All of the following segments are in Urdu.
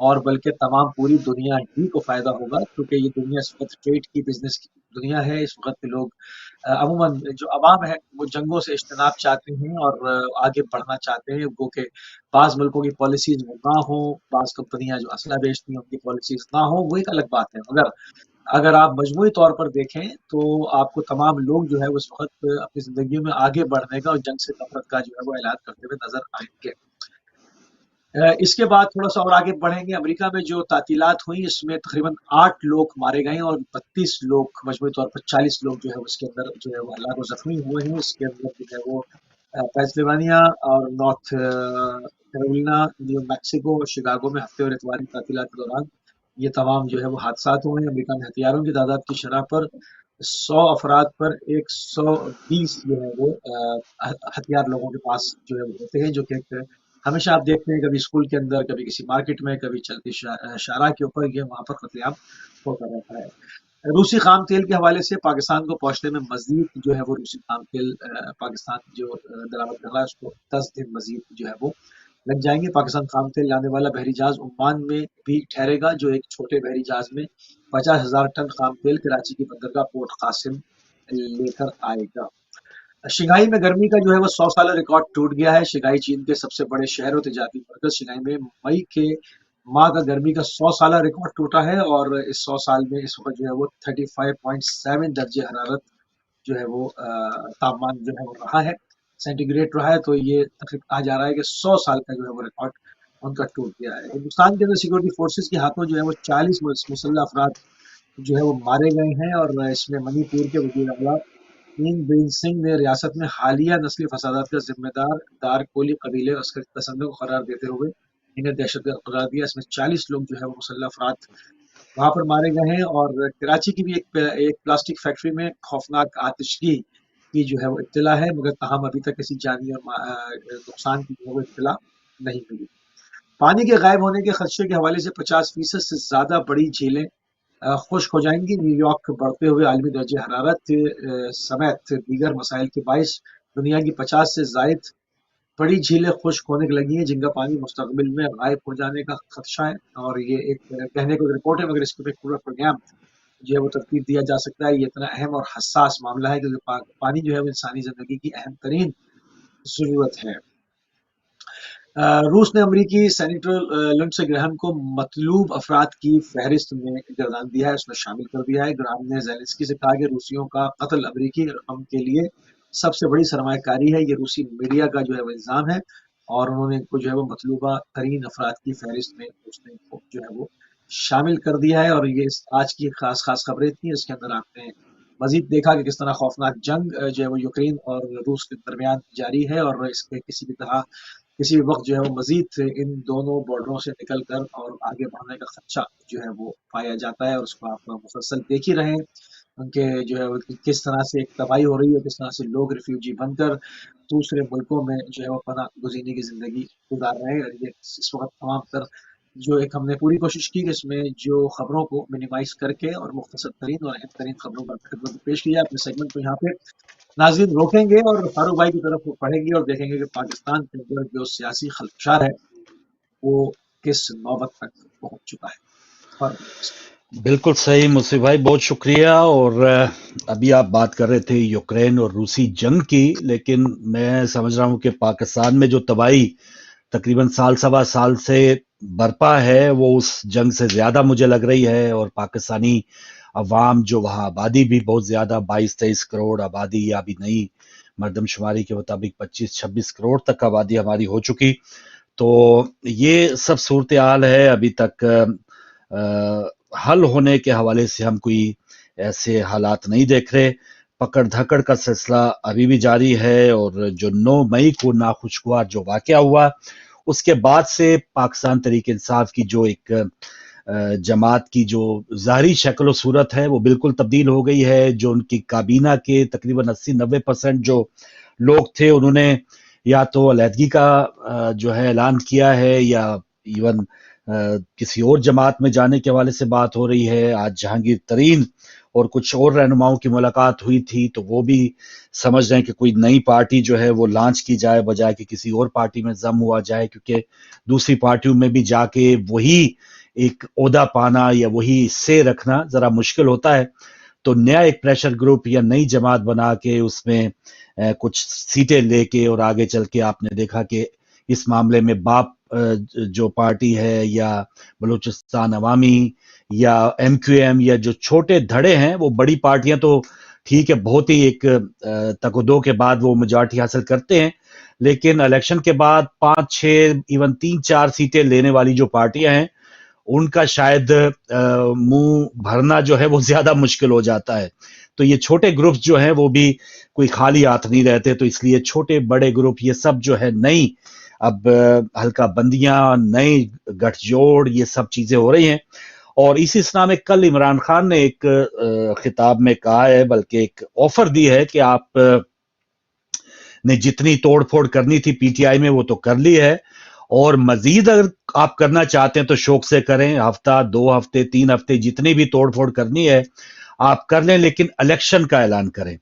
اور بلکہ تمام پوری دنیا ہی کو فائدہ ہوگا، کیونکہ یہ دنیا اس وقت ٹریڈ کی، بزنس کی دنیا ہے۔ اس وقت لوگ عموماً جو عوام ہے وہ جنگوں سے اجتناب چاہتے ہیں اور آگے بڑھنا چاہتے ہیں، گو کہ بعض ملکوں کی پالیسیز وہ نہ ہوں، بعض کمپنیاں جو اسلحہ بیچتی ہیں ان کی پالیسیز نہ ہوں، وہ ایک الگ بات ہے، مگر اگر آپ مجموعی طور پر دیکھیں تو آپ کو تمام لوگ جو ہے اس وقت اپنی زندگیوں میں آگے بڑھنے کا اور جنگ سے نفرت کا جو ہے وہ اعلان کرتے ہوئے نظر آئیں گے۔ اس کے بعد تھوڑا سا اور آگے بڑھیں گے، امریکہ میں جو تعطیلات ہوئی اس میں تقریباً 8 لوگ مارے گئے اور 32 لوگ، مجموعی طور پر 40 لوگ جو ہے اس کے اندر جو ہے وہ ہلاک و زخمی ہوئے ہیں۔ اس کے اندر جو ہے وہ پینسلوانیا اور نارتھ کیرولینا، نیو میکسیکو اور شکاگو میں ہفتے اور اتوار کی تعطیلات کے دوران یہ تمام جو ہے وہ حادثات ہوئے ہیں۔ امریکہ میں ہتھیاروں کی تعداد کی شرح پر 100 افراد پر 120 جو ہے وہ ہتھیار لوگوں کے پاس جو ہے وہ ہوتے ہیں، جو کہ ہمیشہ آپ دیکھتے ہیں کبھی اسکول کے اندر، کبھی کسی مارکیٹ میں، کبھی چلتی شارع کے اوپر، یہ وہاں پر قتل عام ہوتا رہتا ہے۔ روسی خام تیل کے حوالے سے پاکستان کو پہنچنے میں مزید جو ہے وہ روسی خام تیل پاکستان جو درآمد کر رہا ہے اس کو 10 دن مزید جو ہے وہ لگ جائیں گے۔ پاکستان خام تیل لانے والا بحری جہاز عمان میں بھی ٹھہرے گا، جو ایک چھوٹے بحری جہاز میں 50,000 ٹن خام تیل کراچی کی بندرگاہ پورٹ قاسم لے کر آئے گا۔ شنگھائی میں گرمی کا جو ہے وہ 100 سالہ ریکارڈ ٹوٹ گیا ہے۔ شنگھائی چین کے سب سے بڑے شہر و تجارتی مرکز شنگھائی میں مئی کے ماہ کا گرمی کا 100 سالہ ریکارڈ ٹوٹا ہے، اور اس 100 سال میں اس وقت جو ہے وہ 35.7 درجہ حرارت جو ہے وہ تاپمان جو ہے وہ رہا ہے، سینٹی گریڈ رہا ہے۔ تو یہ تقریباً کہا جا رہا ہے کہ 100 سال کا جو ہے وہ ریکارڈ ان کا ٹوٹ گیا ہے۔ ہندوستان کے اندر سیکورٹی فورسز کے ہاتھوں جو ہے وہ 40 مسلح افراد جو ہے وہ مارے گئے ہیں، اور اس میں منی پور کے وزیر اعلیٰ بین سنگھ نے ریاست میں حالیہ نسلی فسادات کا ذمہ دار دار کولی قبیلے عسکری تشدد کو قرار دیتے ہوئے انہیں دہشت گرد قرار دیا۔ اس میں 40 لوگ جو ہے وہ مسلح افراد وہاں پر مارے گئے ہیں۔ اور کراچی کی بھی ایک پلاسٹک فیکٹری میں خوفناک آتشگی کی جو ہے وہ اطلاع ہے، مگر تاہم ابھی تک کسی جانی اور نقصان کی جو ہے وہ اطلاع نہیں ملی۔ پانی کے غائب ہونے کے خدشے کے حوالے سے 50% سے زیادہ بڑی جھیلیں خشک ہو جائیں گی۔ نیو یارک بڑھتے ہوئے عالمی درجہ حرارت سمیت دیگر مسائل کے باعث دنیا کی 50 سے زائد بڑی جھیلیں خشک ہونے لگی ہیں، جن کا پانی مستقبل میں غائب ہو جانے کا خدشہ ہے۔ اور یہ ایک کہنے کو رپورٹ ہے، مگر اس پہ پورا پروگرام جو ہے وہ ترتیب دیا جا سکتا ہے۔ یہ اتنا اہم اور حساس معاملہ ہے کیونکہ پانی جو ہے وہ انسانی زندگی کی اہم ترین ضرورت ہے۔ روس نے امریکی سینیٹر لنڈسے گراہم کو مطلوب افراد کی فہرست میں گردان دیا ہے، اس میں شامل کر دیا ہے۔ گراہم نے زیلنسکی سے کہا کہ روسیوں کا قتل امریکی رقم کے لیے سب سے بڑی سرمایہ کاری ہے۔ یہ روسی میڈیا کا جو ہے وہ الزام ہے، اور انہوں نے ان کو جو ہے وہ مطلوبہ ترین افراد کی فہرست میں اس نے جو ہے وہ شامل کر دیا ہے۔ اور یہ آج کی خاص خبریں تھیں، اس کے اندر آپ نے مزید دیکھا کہ کس طرح خوفناک جنگ جو ہے وہ یوکرین اور روس کے درمیان جاری ہے، اور اس کے کسی بھی طرح کسی بھی وقت جو ہے وہ مزید ان دونوں بارڈروں سے نکل کر اور آگے بڑھنے کا خدشہ جو ہے وہ پایا جاتا ہے، اور اس کو آپ مسلسل دیکھ ہی رہے ہیں ان کے جو ہے کس طرح سے ایک تباہی ہو رہی ہے، کس طرح سے لوگ ریفیوجی بن کر دوسرے ملکوں میں جو ہے وہ پناہ گزینی کی زندگی گزار رہے ہیں۔ اور یہ اس وقت تمام تر جو ایک ہم نے پوری کوشش کی کہ اس میں جو خبروں کو منیمائز کر کے اور مختصر ترین اور اہم ترین خبروں کا خدمت پیش کیا۔ اپنے سیگمنٹ کو یہاں پہ ناظرین روکیں گے اور فاروق بھائی کی طرف پڑھیں گے اور دیکھیں گے کہ پاکستان کے اندر جو سیاسی خلفشار ہے وہ کس نوبت تک پہنچ چکا ہے۔ بالکل صحیح مصطفی بھائی، بہت شکریہ۔ اور ابھی آپ بات کر رہے تھے یوکرین اور روسی جنگ کی، لیکن میں سمجھ رہا ہوں کہ پاکستان میں جو تباہی تقریباً سوا سال سے برپا ہے وہ اس جنگ سے زیادہ مجھے لگ رہی ہے۔ اور پاکستانی عوام جو وہاں آبادی بھی بہت زیادہ 22-23 کروڑ آبادی، یا بھی نئی مردم شماری کے مطابق 25-26 کروڑ تک آبادی ہماری ہو چکی، تو یہ سب صورتحال ہے۔ ابھی تک حل ہونے کے حوالے سے ہم کوئی ایسے حالات نہیں دیکھ رہے۔ پکڑ دھکڑ کا سلسلہ ابھی بھی جاری ہے، اور جو 9 مئی کو ناخوشگوار جو واقعہ ہوا اس کے بعد سے پاکستان تحریک انصاف کی جو ایک جماعت کی جو ظاہری شکل و صورت ہے وہ بالکل تبدیل ہو گئی ہے۔ جو ان کی کابینہ کے تقریباً 80-90% جو لوگ تھے انہوں نے یا تو علیحدگی کا جو ہے اعلان کیا ہے، یا ایون کسی اور جماعت میں جانے کے حوالے سے بات ہو رہی ہے۔ آج جہانگیر ترین اور کچھ اور رہنماؤں کی ملاقات ہوئی تھی، تو وہ بھی سمجھ رہے ہیں کہ کوئی نئی پارٹی جو ہے وہ لانچ کی جائے بجائے کہ کسی اور پارٹی میں ضم ہوا جائے، کیونکہ دوسری پارٹیوں میں بھی جا کے وہی ایک عہدہ پانا یا وہی سے رکھنا ذرا مشکل ہوتا ہے. تو نیا ایک پریشر گروپ یا نئی جماعت بنا کے اس میں کچھ سیٹیں لے کے اور آگے چل کے آپ نے دیکھا کہ اس معاملے میں باپ جو پارٹی ہے یا بلوچستان عوامی یا ایم کیو ایم یا جو چھوٹے دھڑے ہیں، وہ بڑی پارٹیاں تو ٹھیک ہے بہت ہی ایک تک و دو کے بعد وہ میجارٹی حاصل کرتے ہیں، لیکن الیکشن کے بعد 5-6 ایون 3-4 سیٹیں لینے والی جو پارٹیاں ہیں ان کا شاید منہ بھرنا جو ہے وہ زیادہ مشکل ہو جاتا ہے. تو یہ چھوٹے گروپس جو ہیں وہ بھی کوئی خالی ہاتھ نہیں رہتے، تو اس لیے چھوٹے بڑے گروپ یہ سب جو ہے نئی اب حلقہ بندیاں، نئی گٹھ جوڑ، یہ سب چیزیں ہو رہی ہیں. اور اسی سلسلہ میں کل عمران خان نے ایک خطاب میں کہا ہے، بلکہ ایک آفر دی ہے کہ آپ نے جتنی توڑ پھوڑ کرنی تھی پی ٹی آئی میں وہ تو کر لی ہے، اور مزید اگر آپ کرنا چاہتے ہیں تو شوق سے کریں، ہفتہ 2 ہفتے 3 ہفتے جتنی بھی توڑ پھوڑ کرنی ہے آپ کر لیں، لیکن الیکشن کا اعلان کریں.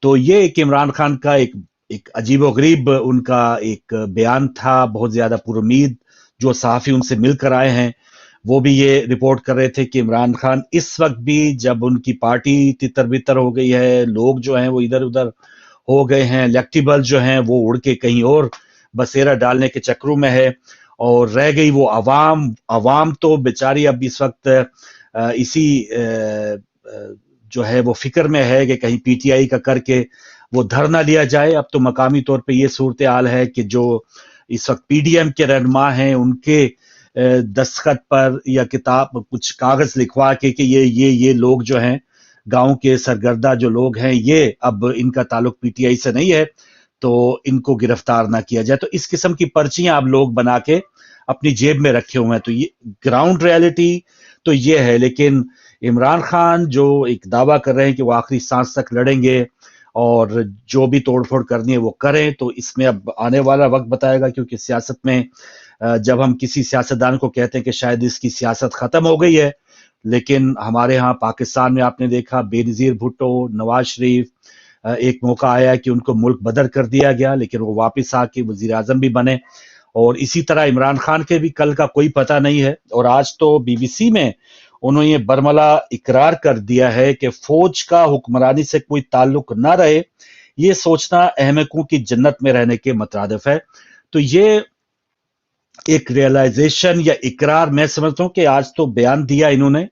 تو یہ ایک عمران خان کا ایک عجیب و غریب ان کا ایک بیان تھا، بہت زیادہ پر امید. جو صحافی ان سے مل کر آئے ہیں وہ بھی یہ رپورٹ کر رہے تھے کہ عمران خان اس وقت بھی جب ان کی پارٹی تتر بتر ہو گئی ہے، لوگ جو ہیں وہ ادھر ادھر ہو گئے ہیں، الیکٹیبل جو ہیں وہ اڑ کے کہیں اور بسیرا ڈالنے کے چکروں میں ہے، اور رہ گئی وہ عوام تو بیچاری اب اس وقت اسی جو ہے وہ فکر میں ہے کہ کہیں پی ٹی آئی کا کر کے وہ دھر نہ لیا جائے. اب تو مقامی طور پہ یہ صورتحال ہے کہ جو اس وقت پی ڈی ایم کے رہنما ہیں ان کے دستخط پر یا کتاب کچھ کاغذ لکھوا کے کہ یہ لوگ جو ہیں گاؤں کے سرگردہ جو لوگ ہیں یہ اب ان کا تعلق پی ٹی آئی سے نہیں ہے تو ان کو گرفتار نہ کیا جائے. تو اس قسم کی پرچیاں اب لوگ بنا کے اپنی جیب میں رکھے ہوئے ہیں. تو یہ گراؤنڈ ریالٹی تو یہ ہے، لیکن عمران خان جو ایک دعویٰ کر رہے ہیں کہ وہ آخری سانس تک لڑیں گے اور جو بھی توڑ پھوڑ کرنی ہے وہ کریں، تو اس میں اب آنے والا وقت بتائے گا. کیونکہ سیاست میں جب ہم کسی سیاستدان کو کہتے ہیں کہ شاید اس کی سیاست ختم ہو گئی ہے، لیکن ہمارے ہاں پاکستان میں آپ نے دیکھا بے نظیر بھٹو، نواز شریف، ایک موقع آیا کہ ان کو ملک بدر کر دیا گیا لیکن وہ واپس آ کے وزیر اعظم بھی بنے، اور اسی طرح عمران خان کے بھی کل کا کوئی پتہ نہیں ہے. اور آج تو بی بی سی میں انہوں نے یہ برملا اقرار کر دیا ہے کہ فوج کا حکمرانی سے کوئی تعلق نہ رہے، یہ سوچنا احمقوں کی جنت میں رہنے کے مترادف ہے. تو یہ ایک ریئلائزیشن یا اقرار میں سمجھتا ہوں کہ آج تو بیان دیا انہوں نے،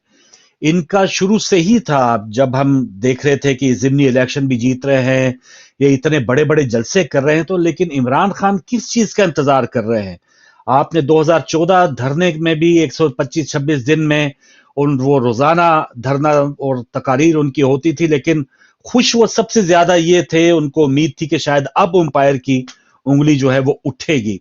ان کا شروع سے ہی تھا. جب ہم دیکھ رہے تھے کہ ضمنی الیکشن بھی جیت رہے ہیں، یہ اتنے بڑے بڑے جلسے کر رہے ہیں، تو لیکن عمران خان کس چیز کا انتظار کر رہے ہیں؟ آپ نے 2014 دھرنے میں بھی 125-26 دن میں وہ روزانہ دھرنا اور تقاریر ان کی ہوتی تھی، لیکن خوش وہ سب سے زیادہ یہ تھے، ان کو امید تھی کہ شاید اب امپائر کی انگلی جو ہے وہ اٹھے گی.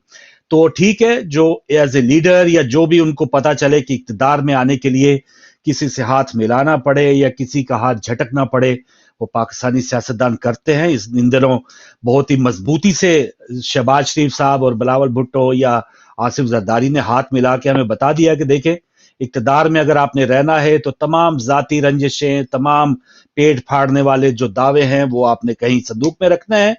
تو ٹھیک ہے، جو ایز اے لیڈر یا جو بھی ان کو پتا چلے کہ اقتدار میں آنے کے لیے کسی سے ہاتھ ملانا پڑے یا کسی کا ہاتھ جھٹکنا پڑے، وہ پاکستانی سیاستدان کرتے ہیں. ان دنوں بہت ہی مضبوطی سے شہباز شریف صاحب اور بلاول بھٹو یا آصف زرداری نے ہاتھ ملا کے ہمیں بتا دیا کہ دیکھیں اقتدار میں اگر آپ نے رہنا ہے تو تمام ذاتی رنجشیں، تمام پیٹ پھاڑنے والے جو دعوے ہیں وہ آپ نے کہیں صندوق میں رکھنے ہیں،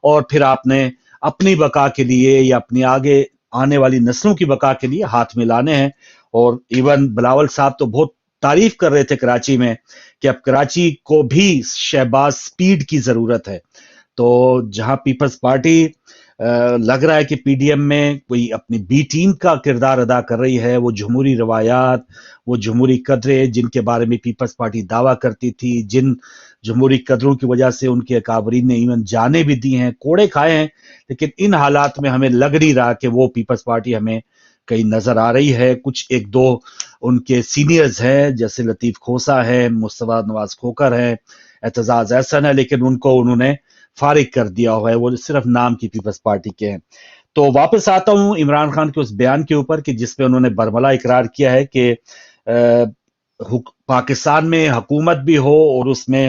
اور پھر آپ نے اپنی بقا کے لیے یا اپنی آگے آنے والی نسلوں کی بقا کے لیے ہاتھ ملانے ہیں. اور ایون بلاول صاحب تو بہت تعریف کر رہے تھے کراچی میں کہ اب کراچی کو بھی شہباز سپیڈ کی ضرورت ہے. تو جہاں پیپلز پارٹی لگ رہا ہے کہ پی ڈی ایم میں کوئی اپنی بی ٹیم کا کردار ادا کر رہی ہے، وہ جمہوری روایات، وہ جمہوری قدریں جن کے بارے میں پیپلز پارٹی دعویٰ کرتی تھی، جن جمہوری قدروں کی وجہ سے ان کے اکابرین نے ایون جانیں بھی دی ہیں، کوڑے کھائے ہیں، لیکن ان حالات میں ہمیں لگ نہیں رہا کہ وہ پیپلز پارٹی ہمیں کہیں نظر آ رہی ہے. کچھ ایک دو ان کے سینئرز ہیں جیسے لطیف کھوسا ہے، مصطفیٰ نواز کھوکر ہے، اعتزاز احسن ہے، لیکن ان کو انہوں نے فارغ کر دیا ہوا ہے، وہ صرف نام کی پیپلز پارٹی کے ہیں. تو واپس آتا ہوں عمران خان کے اس بیان کے اوپر کہ جس میں انہوں نے برملا اقرار کیا ہے کہ پاکستان میں حکومت بھی ہو اور اس میں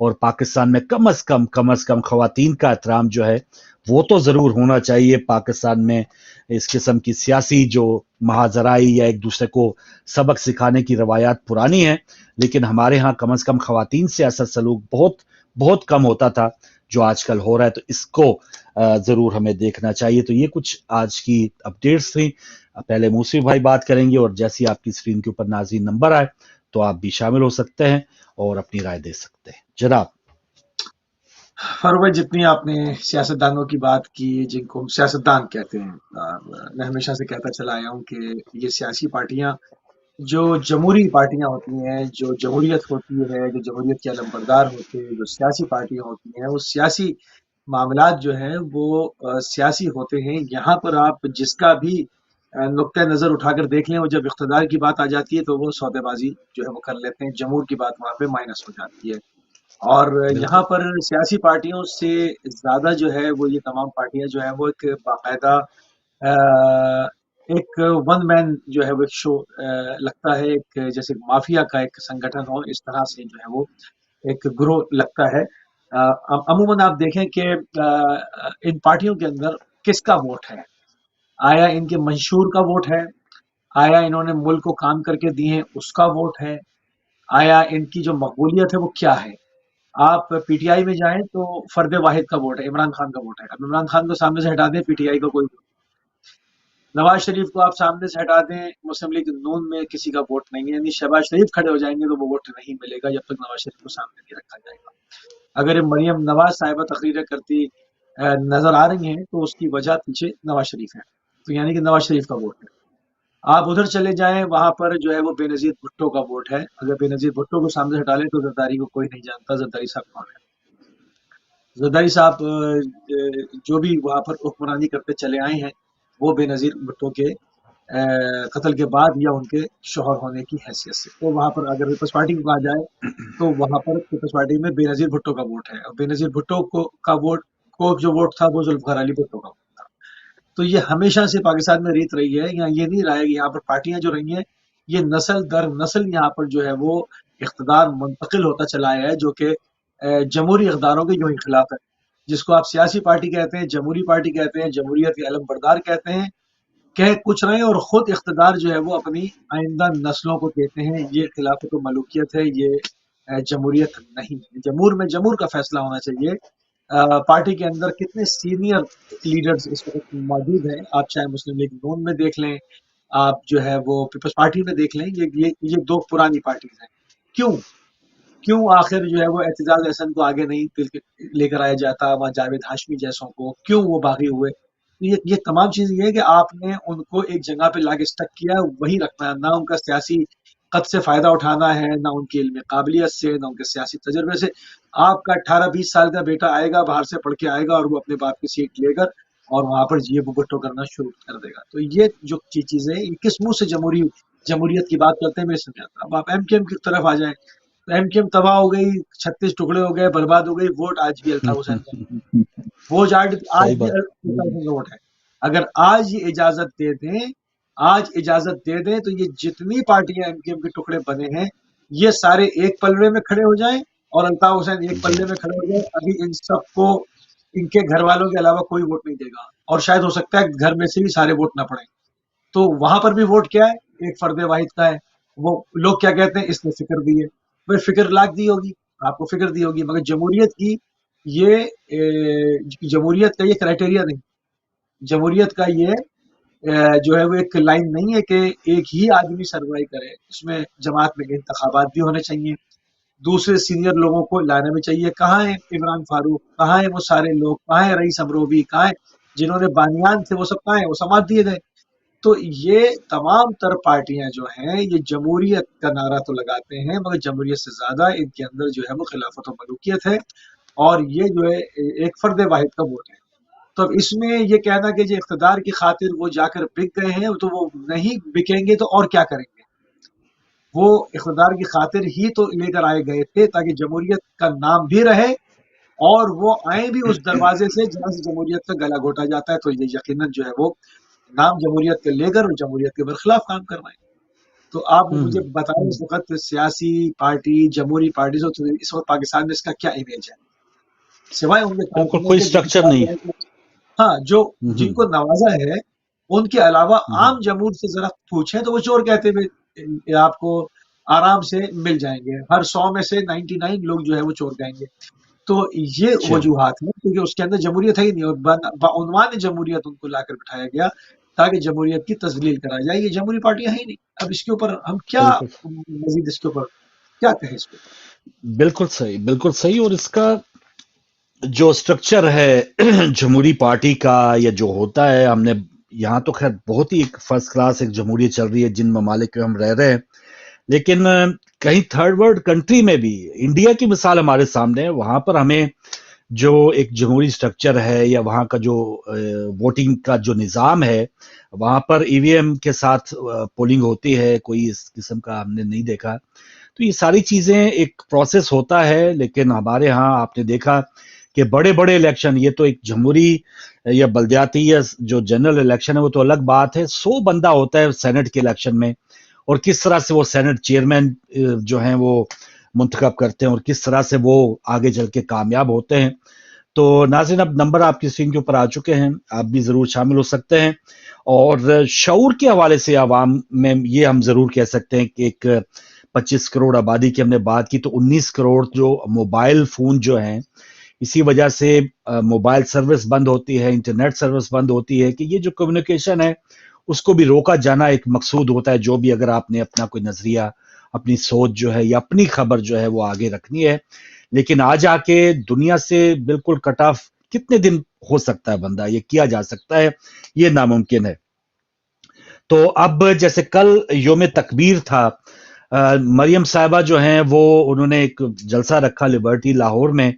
اور پاکستان میں کم از کم خواتین کا احترام جو ہے وہ تو ضرور ہونا چاہیے. پاکستان میں اس قسم کی سیاسی جو محاذرائی یا ایک دوسرے کو سبق سکھانے کی روایات پرانی ہیں، لیکن ہمارے ہاں کم از کم خواتین سے ایسا سلوک بہت بہت کم ہوتا تھا جو آج کل ہو رہا ہے. تو اس کو ضرور ہمیں دیکھنا چاہیے. تو یہ کچھ آج کی اپڈیٹس تھیں. پہلے موسیف بھائی بات کریں گے، اور جیسی آپ کی اسکرین کے اوپر ناظرین نمبر آئے تو آپ بھی شامل ہو سکتے ہیں اور اپنی رائے دے سکتے ہیں. جناب فاروق بھائی، جتنی آپ نے سیاستدانوں کی بات کی، جن کو ہم سیاستدان کہتے ہیں، میں ہمیشہ سے کہتا چلا آیا ہوں کہ یہ سیاسی پارٹیاں جو جمہوری پارٹیاں ہوتی ہیں، جو جمہوریت ہوتی ہے، جو جمہوریت کے علم بردار ہوتے ہیں، جو سیاسی پارٹیاں ہوتی ہیں، وہ سیاسی معاملات جو ہیں وہ سیاسی ہوتے ہیں. یہاں پر آپ جس کا بھی نقطۂ نظر اٹھا کر دیکھ لیں، وہ جب اقتدار کی بات آ جاتی ہے تو وہ سودے بازی جو ہے وہ کر لیتے ہیں. جمہور کی بات وہاں پہ مائنس ہو جاتی ہے. اور یہاں بالکل پر سیاسی پارٹیوں سے زیادہ جو ہے وہ یہ تمام پارٹیاں جو ہیں وہ ایک باقاعدہ ایک ون مین جو ہے وہ ایک شو لگتا ہے، ایک جیسے مافیا کا ایک سنگٹھن ہو، اس طرح سے جو ہے وہ ایک گروہ لگتا ہے. عموماً آپ دیکھیں کہ ان پارٹیوں کے اندر کس کا ووٹ ہے؟ آیا ان کے منشور کا ووٹ ہے؟ آیا انہوں نے ملک کو کام کر کے دیے ہیں اس کا ووٹ ہے؟ آیا ان کی جو مقبولیت ہے وہ کیا ہے؟ آپ پی ٹی آئی میں جائیں تو فرد واحد کا ووٹ ہے، عمران خان کا ووٹ ہے. اب عمران خان کو سامنے سے ہٹا دیں، پی ٹی آئی کا کوئی ووٹ. نواز شریف کو آپ سامنے سے ہٹا دیں، مسلم لیگ نون میں کسی کا ووٹ نہیں ہے. یعنی شہباز شریف کھڑے ہو جائیں گے تو وہ ووٹ نہیں ملے گا جب تک نواز شریف کو سامنے نہیں رکھا جائے گا. اگر مریم نواز صاحبہ تقریریں کرتی نظر آ رہی ہیں تو اس کی وجہ پیچھے نواز شریف ہے. تو یعنی کہ نواز شریف کا ووٹ ہے. آپ ادھر چلے جائیں، وہاں پر جو ہے وہ بے نظیر بھٹو کا ووٹ ہے. اگر بے نظیر بھٹو کو سامنے سے ہٹا لیں تو زرداری کو کوئی نہیں جانتا زرداری صاحب کون ہے. زرداری صاحب جو بھی وہاں پر حکمرانی کرتے چلے آئے ہیں وہ بے نظیر بھٹو کے قتل کے بعد یا ان کے شوہر ہونے کی حیثیت سے. تو وہاں پر اگر پیپلز پارٹی کو کہا جائے تو وہاں پر پیپلز پارٹی میں بے نظیر بھٹو کا ووٹ ہے، اور بے نظیر بھٹو کا ووٹ کو جو ووٹ تھا وہ ذوالفقار علی بھٹو کا ووٹ تھا. تو یہ ہمیشہ سے پاکستان میں ریت رہی ہے. یہاں یہ نہیں رہا ہے کہ یہاں پر پارٹیاں جو رہی ہیں یہ نسل در نسل یہاں پر جو ہے وہ اقتدار منتقل ہوتا چلا آیا ہے، جو کہ جمہوری اقداروں کے جو خلاف ہے. جس کو آپ سیاسی پارٹی کہتے ہیں، جمہوری پارٹی کہتے ہیں، جمہوریت کے علم بردار کہتے ہیں، کہہ کچھ رہے ہیں، اور خود اقتدار جو ہے وہ اپنی آئندہ نسلوں کو دیتے ہیں. یہ خلافت و ملوکیت ہے، یہ جمہوریت نہیں ہے. جمہور کا فیصلہ ہونا چاہیے. پارٹی کے اندر کتنے سینئر لیڈرز اس وقت موجود ہیں، آپ چاہے مسلم لیگ نون میں دیکھ لیں، آپ جو ہے وہ پیپلز پارٹی میں دیکھ لیں. یہ دو پرانی پارٹیز ہیں. کیوں آخر جو ہے وہ اعتزاز احسن کو آگے نہیں لے کر آیا جاتا، وہاں جاوید ہاشمی جیسوں کو کیوں وہ باغی ہوئے؟ یہ تمام چیز یہ ہے کہ آپ نے ان کو ایک جگہ پہ لا کے اسٹک کیا، وہی رکھنا ہے. نہ ان کا سیاسی قد سے فائدہ اٹھانا ہے، نہ ان کی علم قابلیت سے، نہ ان کے سیاسی تجربے سے. آپ کا 18-20 سال کا بیٹا آئے گا، باہر سے پڑھ کے آئے گا، اور وہ اپنے باپ کی سیٹ لے کر اور وہاں پر جیے بھٹو کرنا شروع کر دے گا. تو یہ جو چیزیں یہ کس منہ سے جمہوریت کی بات کرتے ہیں میں سمجھ آتا. اب آپ ایم کیو ایم کی طرف آ جائیں تو ایم کیو ایم تباہ ہو گئی، 36 ٹکڑے ہو گئے، برباد ہو گئی. ووٹ آج بھی الطاف حسین کا، وہ آج صحیح بھی بات. الطاف حسین کا ووٹ ہے. اگر آج یہ اجازت دے دیں تو یہ جتنی پارٹیاں ایم کیو ایم کے ٹکڑے بنے ہیں یہ سارے ایک پلڑے میں کھڑے ہو جائیں، اور الطاف حسین ایک جی پلڑے میں کھڑے ہو جائیں. ابھی ان سب کو ان کے گھر والوں کے علاوہ کوئی ووٹ نہیں دے گا، اور شاید ہو سکتا ہے گھر میں سے بھی سارے ووٹ نہ پڑیں. تو وہاں پر بھی ووٹ کیا ہے؟ ایک فرد واحد کا ہے. وہ لوگ کیا کہتے ہیں؟ اس نے فکر دی ہے. پھر فکر لاکھ دی ہوگی، آپ کو فکر دی ہوگی، مگر جمہوریت کی جمہوریت کا یہ کرائٹیریا نہیں. جمہوریت کا یہ جو ہے وہ ایک لائن نہیں ہے کہ ایک ہی آدمی سربراہی کرے. اس میں جماعت میں انتخابات بھی ہونے چاہیے، دوسرے سینئر لوگوں کو لانا بھی چاہیے. کہاں ہے عمران فاروق؟ کہاں ہے وہ سارے لوگ؟ کہاں ہے رئیس امروبی؟ کہاں ہے جنہوں نے بانیان تھے؟ وہ سب کہاں ہیں؟ وہ سماعت دیے گئے. تو یہ تمام تر پارٹیاں جو ہیں یہ جمہوریت کا نعرہ تو لگاتے ہیں، مگر جمہوریت سے زیادہ ان کے اندر جو ہے وہ خلافت و ملوکیت ہے، اور یہ جو ہے ایک فرد واحد کا ووٹ ہے. تو اب اس میں یہ کہنا کہ جو اقتدار کی خاطر وہ جا کر بک گئے ہیں، تو وہ نہیں بکیں گے تو اور کیا کریں گے؟ وہ اقتدار کی خاطر ہی تو لے کر آئے گئے تھے تاکہ جمہوریت کا نام بھی رہے، اور وہ آئیں بھی اس دروازے سے جہاں سے جمہوریت کا گلا گھوٹا جاتا ہے. تو یہ یقیناً جو ہے وہ نام جمہوریت کے لے کر اور جمہوریت کے برخلاف کام کروائیں. تو آپ مجھے بتائیں اس وقت سیاسی پارٹی جمہوری پارٹی جو اس وقت پاکستان میں اس کا کیا امیج ہے، سوائے ان کے بالکل کارکنوں کوئی کے سٹرکچر نہیں. ہاں جو جن ہوں، کو نوازا ہے ان کے علاوہ ہوں، عام جمہور سے ذرا پوچھیں تو وہ چور کہتے ہوئے آپ کو آرام سے مل جائیں گے، ہر 100 میں سے 99 لوگ جو ہے وہ چور کہیں گے. تو یہ اچھا. وجوہات ہیں کیونکہ اس کے اندر جمہوریت ہے ہی نہیں، اور بعنوان جمہوریت ان کو لا کر بٹھایا گیا تاکہ جمہوریت کی تذلیل کرائی جائے. یہ جمہوری پارٹیاں ہیں ہی نہیں. اب اس کے اوپر ہم کیا بالکل مزید اس کے اوپر کیا کہیں اس کے اوپر. بالکل صحیح، بالکل صحیح. اور اس کا جو سٹرکچر ہے جمہوری پارٹی کا یا جو ہوتا ہے، ہم نے یہاں تو خیر بہت ہی ایک فرسٹ کلاس ایک جمہوریت چل رہی ہے جن ممالک میں ہم رہ رہے ہیں، لیکن کہیں تھرڈ ورلڈ کنٹری میں بھی انڈیا کی مثال ہمارے سامنے ہے. وہاں پر ہمیں جو ایک جمہوری سٹرکچر ہے یا وہاں کا جو ووٹنگ کا جو نظام ہے، وہاں پر ای وی ایم کے ساتھ پولنگ ہوتی ہے، کوئی اس قسم کا ہم نے نہیں دیکھا. تو یہ ساری چیزیں ایک پروسیس ہوتا ہے. لیکن ہمارے ہاں آپ نے دیکھا کہ بڑے بڑے الیکشن، یہ تو ایک جمہوری یا بلدیاتی یا جو جنرل الیکشن ہے وہ تو الگ بات ہے، 100 بندہ ہوتا ہے سینٹ کے الیکشن میں، اور کس طرح سے وہ سینٹ چیئرمین جو ہیں وہ منتخب کرتے ہیں اور کس طرح سے وہ آگے چل کے کامیاب ہوتے ہیں. تو ناظرین اب نمبر آپ کی اسکرین کے اوپر آ چکے ہیں، آپ بھی ضرور شامل ہو سکتے ہیں. اور شعور کے حوالے سے عوام میں یہ ہم ضرور کہہ سکتے ہیں کہ ایک 25 کروڑ آبادی کی ہم نے بات کی تو 19 کروڑ جو موبائل فون جو ہیں، اسی وجہ سے موبائل سروس بند ہوتی ہے، انٹرنیٹ سروس بند ہوتی ہے، کہ یہ جو کمیونیکیشن ہے اس کو بھی روکا جانا ایک مقصود ہوتا ہے. جو بھی اگر آپ نے اپنا کوئی نظریہ، اپنی سوچ جو ہے یا اپنی خبر جو ہے وہ آگے رکھنی ہے، لیکن آ جا کے دنیا سے بالکل کٹ آف کتنے دن ہو سکتا ہے بندہ، یہ کیا جا سکتا ہے، یہ ناممکن ہے. تو اب جیسے کل یوم تکبیر تھا، مریم صاحبہ جو ہیں وہ انہوں نے ایک جلسہ رکھا لبرٹی لاہور میں،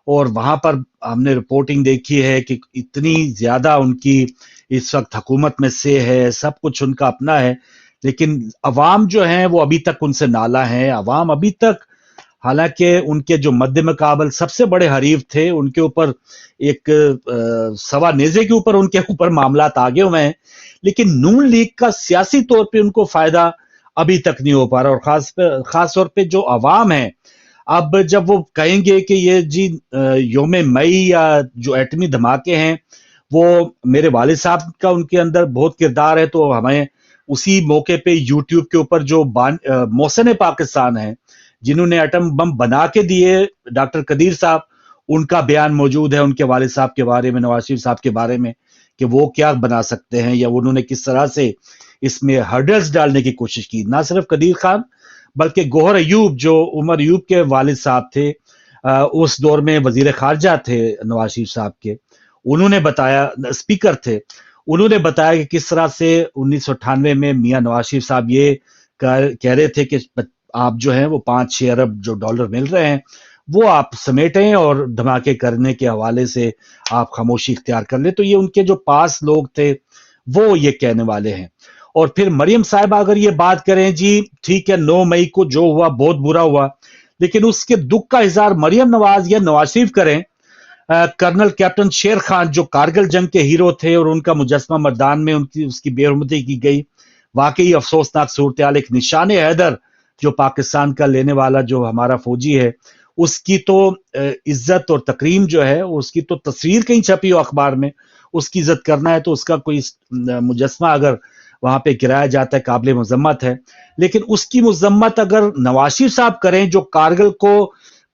اور وہاں پر ہم نے رپورٹنگ دیکھی ہے کہ اتنی زیادہ ان کی اس وقت حکومت میں سے ہے، سب کچھ ان کا اپنا ہے، لیکن عوام جو ہیں وہ ابھی تک ان سے نالا ہیں. عوام ابھی تک، حالانکہ ان کے جو مد مقابل سب سے بڑے حریف تھے، ان کے اوپر ایک سوا نیزے کے اوپر ان کے اوپر معاملات آگے ہوئے ہیں، لیکن نون لیگ کا سیاسی طور پہ ان کو فائدہ ابھی تک نہیں ہو پا رہا. اور خاص طور پہ جو عوام ہیں، اب جب وہ کہیں گے کہ یہ جی یوم مئی یا جو ایٹمی دھماکے ہیں وہ میرے والد صاحب کا ان کے اندر بہت کردار ہے، تو ہمیں اسی موقع پہ یوٹیوب کے اوپر جو محسن پاکستان ہیں جنہوں نے ایٹم بم بنا کے دیے، ڈاکٹر قدیر صاحب، ان کا بیان موجود ہے ان کے والد صاحب کے بارے میں، نواز شریف صاحب کے بارے میں، کہ وہ کیا بنا سکتے ہیں یا انہوں نے کس طرح سے اس میں ہرڈلز ڈالنے کی کوشش کی. نہ صرف قدیر خان بلکہ گوہر ایوب جو عمر ایوب کے والد صاحب تھے، اس دور میں وزیر خارجہ تھے نواز شریف صاحب کے، انہوں نے بتایا، اسپیکر تھے، انہوں نے بتایا کہ کس طرح سے 1998 میں میاں نواز شریف صاحب یہ کہہ رہے تھے کہ آپ جو ہیں وہ 5-6 ارب جو ڈالر مل رہے ہیں وہ آپ سمیٹیں اور دھماکے کرنے کے حوالے سے آپ خاموشی اختیار کر لیں. تو یہ ان کے جو پاس لوگ تھے وہ یہ کہنے والے ہیں. اور پھر مریم صاحبہ اگر یہ بات کریں جی ٹھیک ہے 9 مئی کو جو ہوا بہت برا ہوا، لیکن اس کے دکھ کا اظہار مریم نواز یا نواز شریف کریں. کرنل کیپٹن شیر خان جو کارگل جنگ کے ہیرو تھے اور ان کا مجسمہ مردان میں اس کی بے حرمتی کی گئی، واقعی افسوسناک صورتحال. ایک نشان حیدر جو پاکستان کا لینے والا جو ہمارا فوجی ہے، اس کی تو عزت اور تکریم جو ہے، اس کی تو تصویر کہیں چھپی ہو اخبار میں، اس کی عزت کرنا ہے تو اس کا کوئی مجسمہ اگر وہاں پہ گرایا جاتا ہے قابل مذمت ہے. لیکن اس کی مذمت اگر نواز شریف صاحب کریں جو کارگل کو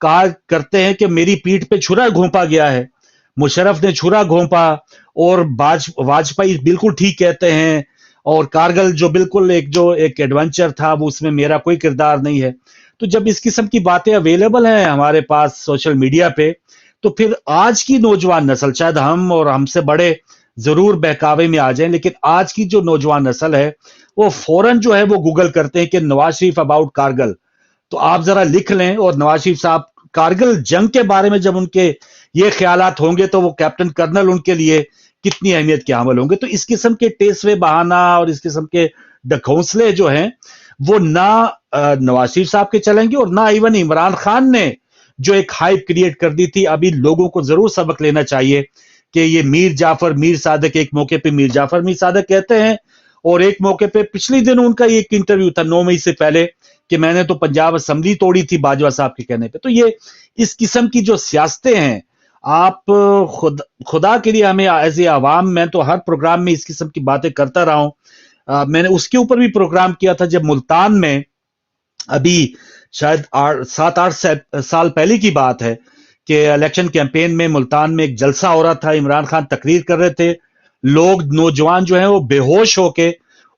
کہا کرتے ہیں کہ میری پیٹھ پہ چھرا گھونپا گیا ہے، مشرف نے چھرا گھونپا، اور واجپئی بالکل ٹھیک کہتے ہیں، اور کارگل جو بالکل ایک ایڈونچر تھا وہ اس میں میرا کوئی کردار نہیں ہے. تو جب اس قسم کی باتیں اویلیبل ہیں ہمارے پاس سوشل میڈیا پہ، تو پھر آج کی نوجوان نسل، شاید ہم اور ہم سے بڑے ضرور بہکاوے میں آ جائیں، لیکن آج کی جو نوجوان نسل ہے وہ فوراً جو ہے وہ گوگل کرتے ہیں کہ نواز شریف اباؤٹ کارگل. تو آپ ذرا لکھ لیں، اور نواز شریف صاحب کارگل جنگ کے بارے میں جب ان کے یہ خیالات ہوں گے تو وہ کیپٹن کرنل ان کے لیے کتنی اہمیت کے حامل ہوں گے. تو اس قسم کے ٹیسوے بہانہ اور اس قسم کے ڈھکونسلے جو ہیں وہ نہ نواز شریف صاحب کے چلیں گے، اور نہ ایون عمران خان نے جو ایک ہائپ کریٹ کر دی تھی. ابھی لوگوں کو ضرور سبق لینا چاہیے کہ یہ میر جعفر میر صادق، ایک موقع پہ میر جعفر میر صادق کہتے ہیں، اور ایک موقع پہ پچھلے دن ان کا ایک انٹرویو تھا 9 مئی سے پہلے کہ میں نے تو پنجاب اسمبلی توڑی تھی باجوہ صاحب کے کہنے پہ. تو یہ اس قسم کی جو سیاستیں ہیں آپ خدا کے لیے ہمیں ایز اے عوام, میں تو ہر پروگرام میں اس قسم کی باتیں کرتا رہا ہوں. میں نے اس کے اوپر بھی پروگرام کیا تھا جب ملتان میں ابھی شاید 7-8 سال پہلے کی بات ہے کہ الیکشن کیمپین میں ملتان میں ایک جلسہ ہو رہا تھا, عمران خان تقریر کر رہے تھے, لوگ نوجوان جو ہیں وہ بے ہوش ہو کے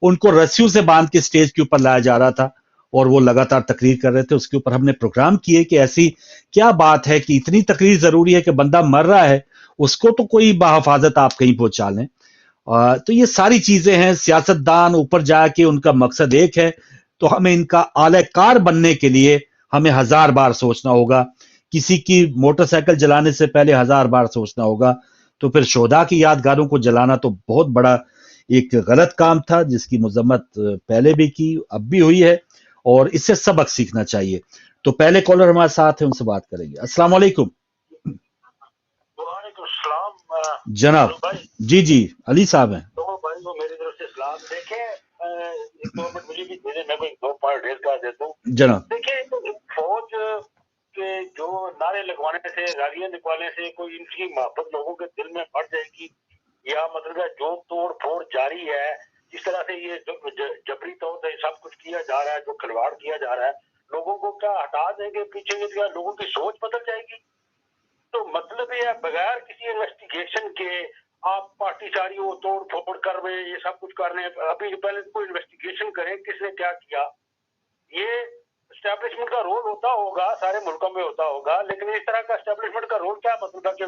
ان کو رسیوں سے باندھ کے سٹیج کے اوپر لایا جا رہا تھا اور وہ لگاتار تقریر کر رہے تھے. اس کے اوپر ہم نے پروگرام کیے کہ ایسی کیا بات ہے کہ اتنی تقریر ضروری ہے کہ بندہ مر رہا ہے اس کو تو کوئی بحفاظت آپ کہیں پہنچا لیں. تو یہ ساری چیزیں ہیں, سیاستدان اوپر جا کے ان کا مقصد ایک ہے, تو ہمیں ان کا اعلی کار بننے کے لیے ہمیں 1000 بار سوچنا ہوگا, کسی کی موٹر سائیکل جلانے سے پہلے 1000 بار سوچنا ہوگا. تو پھر شہداء کی یادگاروں کو جلانا تو بہت بڑا ایک غلط کام تھا جس کی مذمت پہلے بھی کی, اب بھی ہوئی ہے, اور اس سے سبق سیکھنا چاہیے. تو پہلے کالر ہمارے ساتھ ہیں, ان سے بات کریں گے. السلام علیکم. وعلیکم السلام جناب. جی جی علی صاحب ہیں. تو بھائی کو میری طرف سے اسلام. دیکھیں ایک 2 منٹ مجھے بھی دے دیں, میں کوئی 2 پوائنٹ ریز کر دیتا ہوں. جناب دیکھیں فوج کے جو نعرے لگوانے سے, ریلیاں نکالنے سے کوئی ان کی محبت لوگوں کے دل میں بڑھ جائے گی, یا مطلب ہے جو توڑ پھوڑ جاری ہے جس طرح سے یہ جبری طور سے سب کچھ کیا جا رہا ہے, جو کھلواڑ کیا جا رہا ہے, لوگوں کو کیا ہٹا دیں گے پیچھے, کیا لوگوں کی سوچ بدل جائے گی؟ تو مطلب یہ ہے بغیر کسی انویسٹیگیشن کے آپ پارٹی ساری وہ توڑ پھوڑ کر رہے ہیں, یہ سب کچھ کر رہے ہیں. ابھی پہلے کوئی انویسٹیگیشن کریں کس نے کیا کیا. یہ اسٹیبلشمنٹ کا رول ہوتا ہوگا, سارے ملکوں میں ہوتا ہوگا, لیکن اس طرح کا اسٹیبلشمنٹ کا رول کیا مطلب ہے کہ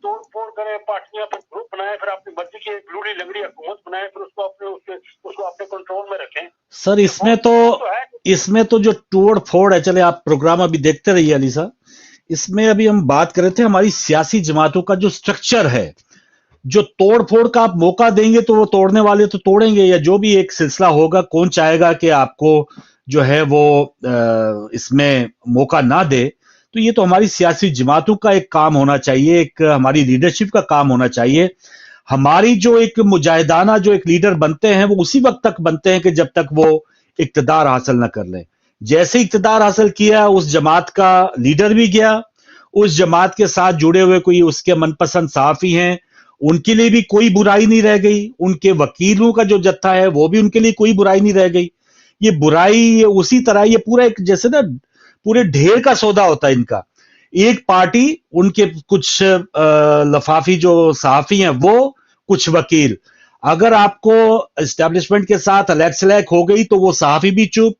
توڑ پھوڑ کریں, پارٹیاں پھر گروپ بنائیں, پھر اپنی مرضی کی ایک لوڑی لنگڑی حکومت بنائیں, پھر اس کو اپنے کنٹرول میں رکھیں. سر اس میں تو جو توڑ پھوڑ ہے, چلے آپ پروگرام ابھی دیکھتے رہیے علی صاحب, اس میں ابھی ہم بات کر رہے تھے ہماری سیاسی جماعتوں کا جو سٹرکچر ہے, جو توڑ پھوڑ کا آپ موقع دیں گے تو وہ توڑنے والے تو توڑیں گے, یا جو بھی ایک سلسلہ ہوگا کون چاہے گا کہ آپ کو جو ہے وہ اس میں موقع نہ دے. تو یہ تو ہماری سیاسی جماعتوں کا ایک کام ہونا چاہیے, ایک ہماری لیڈرشپ کا کام ہونا چاہیے. ہماری جو ایک مجاہدانہ جو ایک لیڈر بنتے ہیں وہ اسی وقت تک بنتے ہیں کہ جب تک وہ اقتدار حاصل نہ کر لیں. جیسے اقتدار حاصل کیا اس جماعت کا لیڈر بھی گیا, اس جماعت کے ساتھ جڑے ہوئے کوئی اس کے من پسند صحافی ہیں, ان کے لیے بھی کوئی برائی نہیں رہ گئی, ان کے وکیلوں کا جو جتھا ہے وہ بھی ان کے لیے کوئی برائی نہیں رہ گئی. یہ برائی یہ اسی طرح یہ پورا ایک جیسے نا پورے ڈھیر کا سودا ہوتا ہے ان کا. ایک پارٹی, ان کے کچھ لفافی جو صحافی ہیں وہ, کچھ وکیل, اگر آپ کو اسٹیبلشمنٹ کے ساتھ الیک سلیک ہو گئی تو وہ صحافی بھی چپ,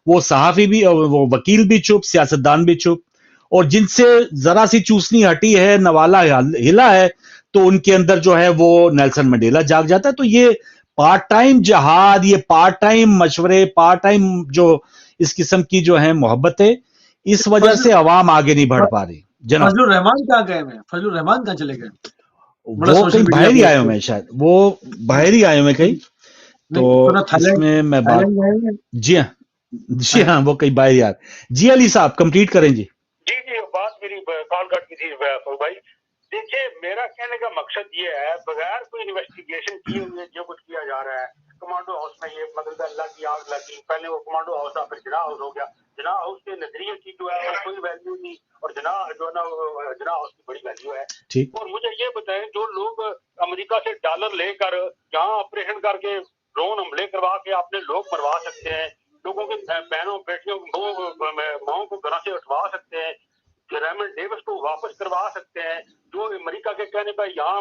وہ صحافی بھی, وہ وکیل بھی چپ, سیاستدان بھی چپ. اور جن سے ذرا سی چوسنی ہٹی ہے, نوالا ہلا ہے, تو ان کے اندر جو ہے وہ نیلسن منڈیلا جاگ جاتا ہے. تو یہ پارٹ ٹائم جہاد, یہ پارٹ ٹائم مشورے, پارٹ ٹائم جو اس قسم کی جو ہیں محبتیں, اس وجہ سے عوام آگے نہیں بڑھ پا رہی. جناب فضل الرحمان کہاں گئے ہیں؟ فضل الرحمان کہاں چلے گئے؟ وہ کہیں باہر ہی آئے ہوئے ہیں, شاید وہ باہر ہی آئے ہوئے کہیں. تو اس میں بات, جی ہاں وہ کہیں باہر ہی آئے. جی علی صاحب کمپلیٹ کریں. جی جی بات میری کال کٹ کی تھی بھائی. دیکھیے میرا کہنے کا مقصد یہ ہے, بغیر کوئی انویسٹیگیشن کیے ہوئے جو کچھ کیا جا رہا ہے, کمانڈو ہاؤس میں یہ مطلب اللہ کی آگ لگی, پہلے وہ کمانڈو ہاؤس تھا, پھر جناح ہاؤس ہو گیا. جناح ہاؤس کے نظریے کی جو ہے کوئی ویلیو نہیں, اور جناح ہاؤس کی بڑی ویلیو ہے. اور مجھے یہ بتائیں, جو لوگ امریکہ سے ڈالر لے کر جہاں آپریشن کر کے ڈرون حملے کروا کے اپنے لوگ مروا سکتے ہیں, لوگوں کے بہنوں بیٹیوں ماؤں کو گھروں سے اٹھوا سکتے ہیں, ریمنڈ ڈیوس کو واپس کروا سکتے ہیں, جو امریکہ کے کہنے پر یہاں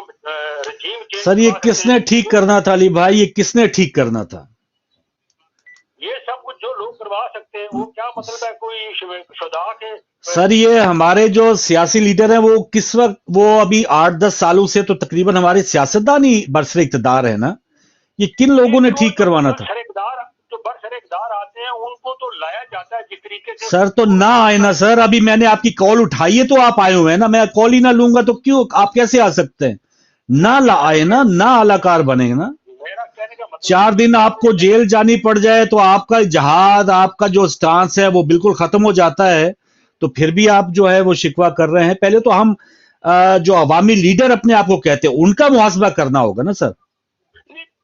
رجیم چینج. سر یہ کس نے ٹھیک کرنا تھا علی بھائی, یہ کس نے ٹھیک کرنا تھا؟ یہ سب کچھ جو لوگ کروا سکتے ہیں, وہ کیا مطلب ہے کوئی شہداء کے. سر یہ ہمارے جو سیاسی لیڈر ہیں وہ کس وقت, وہ ابھی 8-10 سالوں سے تو تقریباً ہمارے سیاستدان ہی برسر اقتدار ہے نا, یہ کن لوگوں نے ٹھیک کروانا تھا؟ جو برسر اقتدار آتے ہیں ان کو تو لایا جاتا ہے جس طریقے سے. سر تو نہ آئے نا سر, ابھی میں نے آپ کی کال اٹھائی ہے تو آپ آئے ہوئے ہیں نا, میں کال ہی نہ لوں گا تو کیوں آپ کیسے آ سکتے ہیں؟ نہ آئے نا, نہ اعلیکار بنے نا. 4 دن آپ کو جیل جانی پڑ جائے تو آپ کا جہاد, آپ کا جو سٹانس ہے وہ بالکل ختم ہو جاتا ہے, تو پھر بھی آپ جو ہے وہ شکوہ کر رہے ہیں. پہلے تو ہم جو عوامی لیڈر اپنے آپ کو کہتے ہیں ان کا محاسبہ کرنا ہوگا نا سر.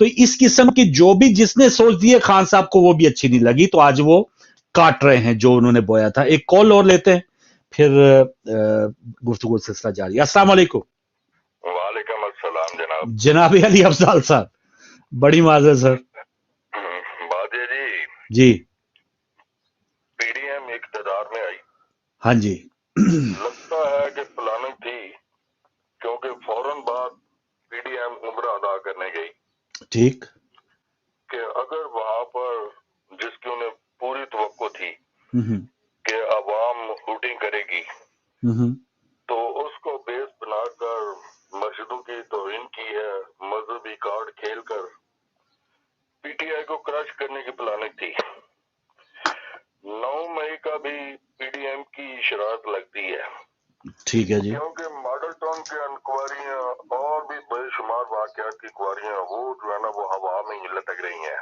تو اس قسم کی جو بھی جس نے سوچ دی ہے خان صاحب کو وہ بھی اچھی نہیں لگی، تو آج وہ کاٹ رہے ہیں جو انہوں نے بویا تھا. ایک کال اور لیتے ہیں پھر گفتگو سلسلہ جاری. السلام علیکم. وعلیکم السلام جناب. جناب علی افضال صاحب، بڑی معذرت سر. بادے جی پی ڈی ایم اقتدار میں آئی، ہاں جی لگتا ہے کہ پلاننگ تھی، کیونکہ فوراً بعد پی ڈی ایم عمرہ ادا کرنے گئی ٹھیک. کہ اگر وہاں پر جس کی انہیں پوری توقع تھی ہوں کہ عوام ہوٹنگ کرے گی، ہوں تو اس کو بیس بنا کر مسجدوں کی توہین کی ہے، مذہبی کارڈ کھیل کر پی ٹی آئی کو کرش کرنے کی پلاننگ تھی. 9 مئی کا بھی پی ڈی ایم کی شرارت لگتی ہے، ٹھیک ہے جی. کیونکہ ماڈل ٹاؤن کی انکوائریاں اور بھی بے شمار واقعات کی انکوائریاں وہ جو ہے نا وہ ہوا میں ہی لٹک رہی ہیں.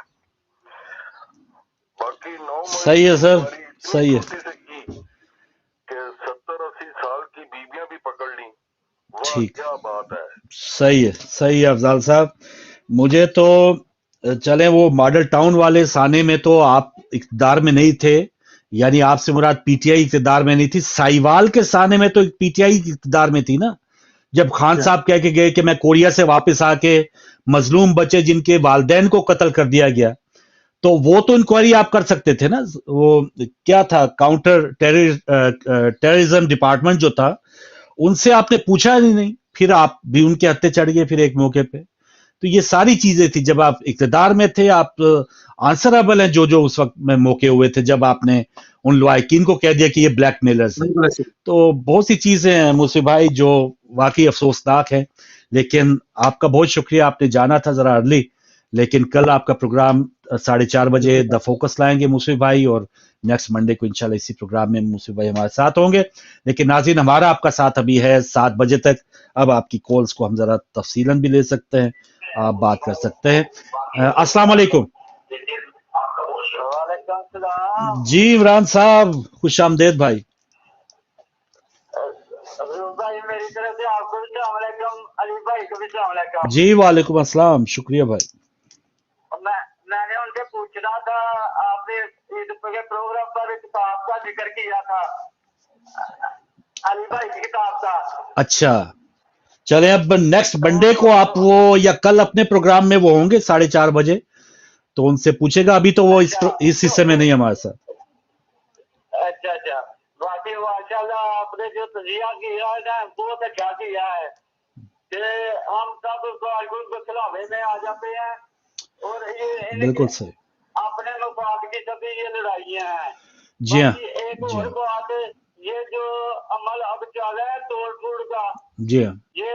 باقی 9 مئی صحیح ہے سر، انکوائری اتنی صحیح ہے. چھوٹی سے کی کہ 70-80 سال کی بیویاں بھی پکڑ لیں. واہ ٹھیک، کیا بات ہے. صحیح ہے، صحیح ہے افضال صاحب. مجھے تو چلیں وہ ماڈل ٹاؤن والے سانے میں تو آپ اقتدار میں نہیں تھے، یعنی آپ سے مراد پی ٹی آئی اقتدار میں نہیں تھی. سائیوال کے سانے میں تو پی ٹی آئی اقتدار میں تھی نا، جب خان صاحب کہہ کے گئے کہ میں کوریا سے واپس آ کے مظلوم بچے جن کے والدین کو قتل کر دیا گیا، تو وہ تو انکوائری آپ کر سکتے تھے نا. وہ کیا تھا، کاؤنٹر ٹیررزم ڈپارٹمنٹ جو تھا، ان سے آپ نے پوچھا ہی نہیں، پھر آپ بھی ان کے ہتھے چڑھ گئے پھر ایک موقع پہ. تو یہ ساری چیزیں تھی، جب آپ اقتدار میں تھے آپ آنسرابل ہیں جو اس وقت میں موقع ہوئے تھے، جب آپ نے ان لوائقین کو کہہ دیا کہ یہ بلیک میلرز ہیں. بالکل ایسے. تو بہت سی چیزیں ہیں موسی بھائی جو واقعی افسوسناک ہیں، لیکن آپ کا بہت شکریہ، آپ نے جانا تھا ذرا ارلی، لیکن کل آپ کا پروگرام 4:30 بجے دا فوکس لائیں گے موسی بھائی، اور نیکسٹ منڈے کو انشاءاللہ اسی پروگرام میں موسی بھائی ہمارے ساتھ ہوں گے. لیکن ناظرین ہمارا آپ کا ساتھ ابھی ہے 7 بجے تک. اب آپ کی کالز کو ہم ذرا تفصیلاً بھی لے سکتے ہیں، آپ بات کر سکتے ہیں. السلام علیکم. وعلیکم السلام. جی عمران صاحب، خوش آمدید بھائی. بھائی میری طرف سے آپ کو بھی السلام علیکم، علی بھائی کو بھی السلام علیکم. جی وعلیکم السلام، شکریہ بھائی. میں نے ان سے پوچھنا تھا، آپ نے عید کے پروگرام پر کتاب کا ذکر کیا تھا، علی بھائی کی کتاب کا. اچھا چلیں، اب نیکسٹ منڈے کو آپ وہ یا کل اپنے پروگرام میں وہ ہوں گے 4:30 بجے، تو ان سے پوچھے گا. ابھی تو وہ اس حصے میں نہیں ہمارے ساتھ. اچھا باقی ماشاء اللہ آپ نے جو تجزیہ کیا ہے نا بہت اچھا کیا ہے کہ ہم سب کو خلافے میں آ جاتے ہیں، اور یہ بالکل صحیح. اپنے مفاد کی سبھی یہ لڑائیاں ہیں. جی ہاں، باقی ایک جی اور ہاں، بات، یہ جو عمل اب چل رہا ہے توڑ پھوڑ کا، جی ہاں، یہ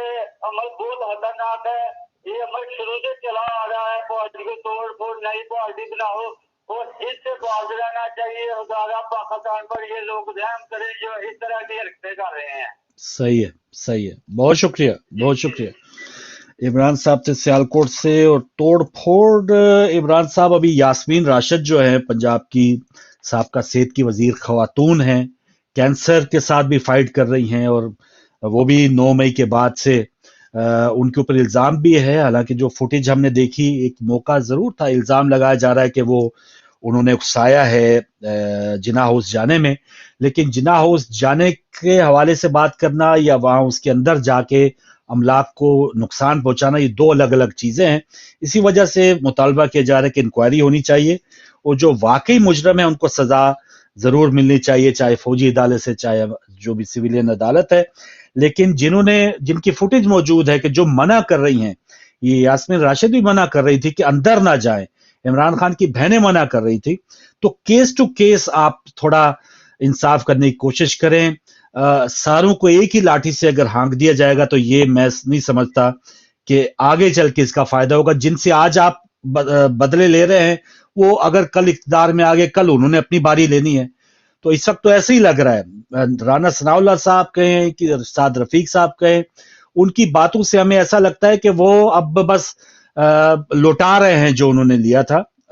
عمل بہت خطرناک ہے. یہ عمل شروع سے چلا آ رہا ہے، پارٹی کو توڑ پھوڑ، نئی پارٹی بناؤ، اور اس سے باز رہنا چاہیے. خدا پاکستان پر یہ لوگ رحم کریں جو اس طرح کی حرکتیں کر رہے ہیں. صحیح ہے، صحیح ہے. بہت شکریہ، بہت شکریہ عمران صاحب سے سیالکوٹ سے. اور توڑ پھوڑ عمران صاحب، ابھی یاسمین راشد جو ہیں پنجاب کی سابقہ صحت کی وزیر خواتون ہیں، کینسر کے ساتھ بھی فائٹ کر رہی ہیں، اور وہ بھی 9 مئی کے بعد سے ان کے اوپر الزام بھی ہے. حالانکہ جو فوٹیج ہم نے دیکھی، ایک موقع ضرور تھا، الزام لگایا جا رہا ہے کہ وہ انہوں نے اکسایا ہے جناح ہاؤس جانے میں، لیکن جناح ہاؤس جانے کے حوالے سے بات کرنا یا وہاں اس کے اندر جا کے املاک کو نقصان پہنچانا، یہ دو الگ الگ چیزیں ہیں. اسی وجہ سے مطالبہ کیا جا رہا ہے کہ انکوائری ہونی چاہیے، اور جو واقعی مجرم ہے ان کو سزا ضرور ملنی چاہیے، چاہے فوجی عدالت سے، چاہے جو بھی سویلین عدالت ہے. لیکن جن کی فوٹیج موجود ہے کہ جو منع کر رہی ہیں، یہ یاسمین راشد بھی منع کر رہی تھی کہ اندر نہ جائیں، عمران خان کی بہنیں منع کر رہی تھی. تو کیس ٹو کیس آپ تھوڑا انصاف کرنے کی کوشش کریں. ساروں کو ایک ہی لاٹھی سے اگر ہانک دیا جائے گا تو یہ میں نہیں سمجھتا کہ آگے چل کے اس کا فائدہ ہوگا. جن سے آج آپ بدلے لے رہے ہیں، وہ اگر کل اقتدار میں آگے، کل انہوں نے اپنی باری لینی ہے. تو اس وقت تو ایسے ہی لگ رہا ہے. رانا ثناء اللہ صاحب کہیں کہ سعد رفیق صاحب کہیں، ان کی باتوں سے ہمیں ایسا لگتا ہے کہ وہ اب بس لوٹا رہے ہیں جو انہوں نے لیا تھا.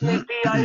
PTI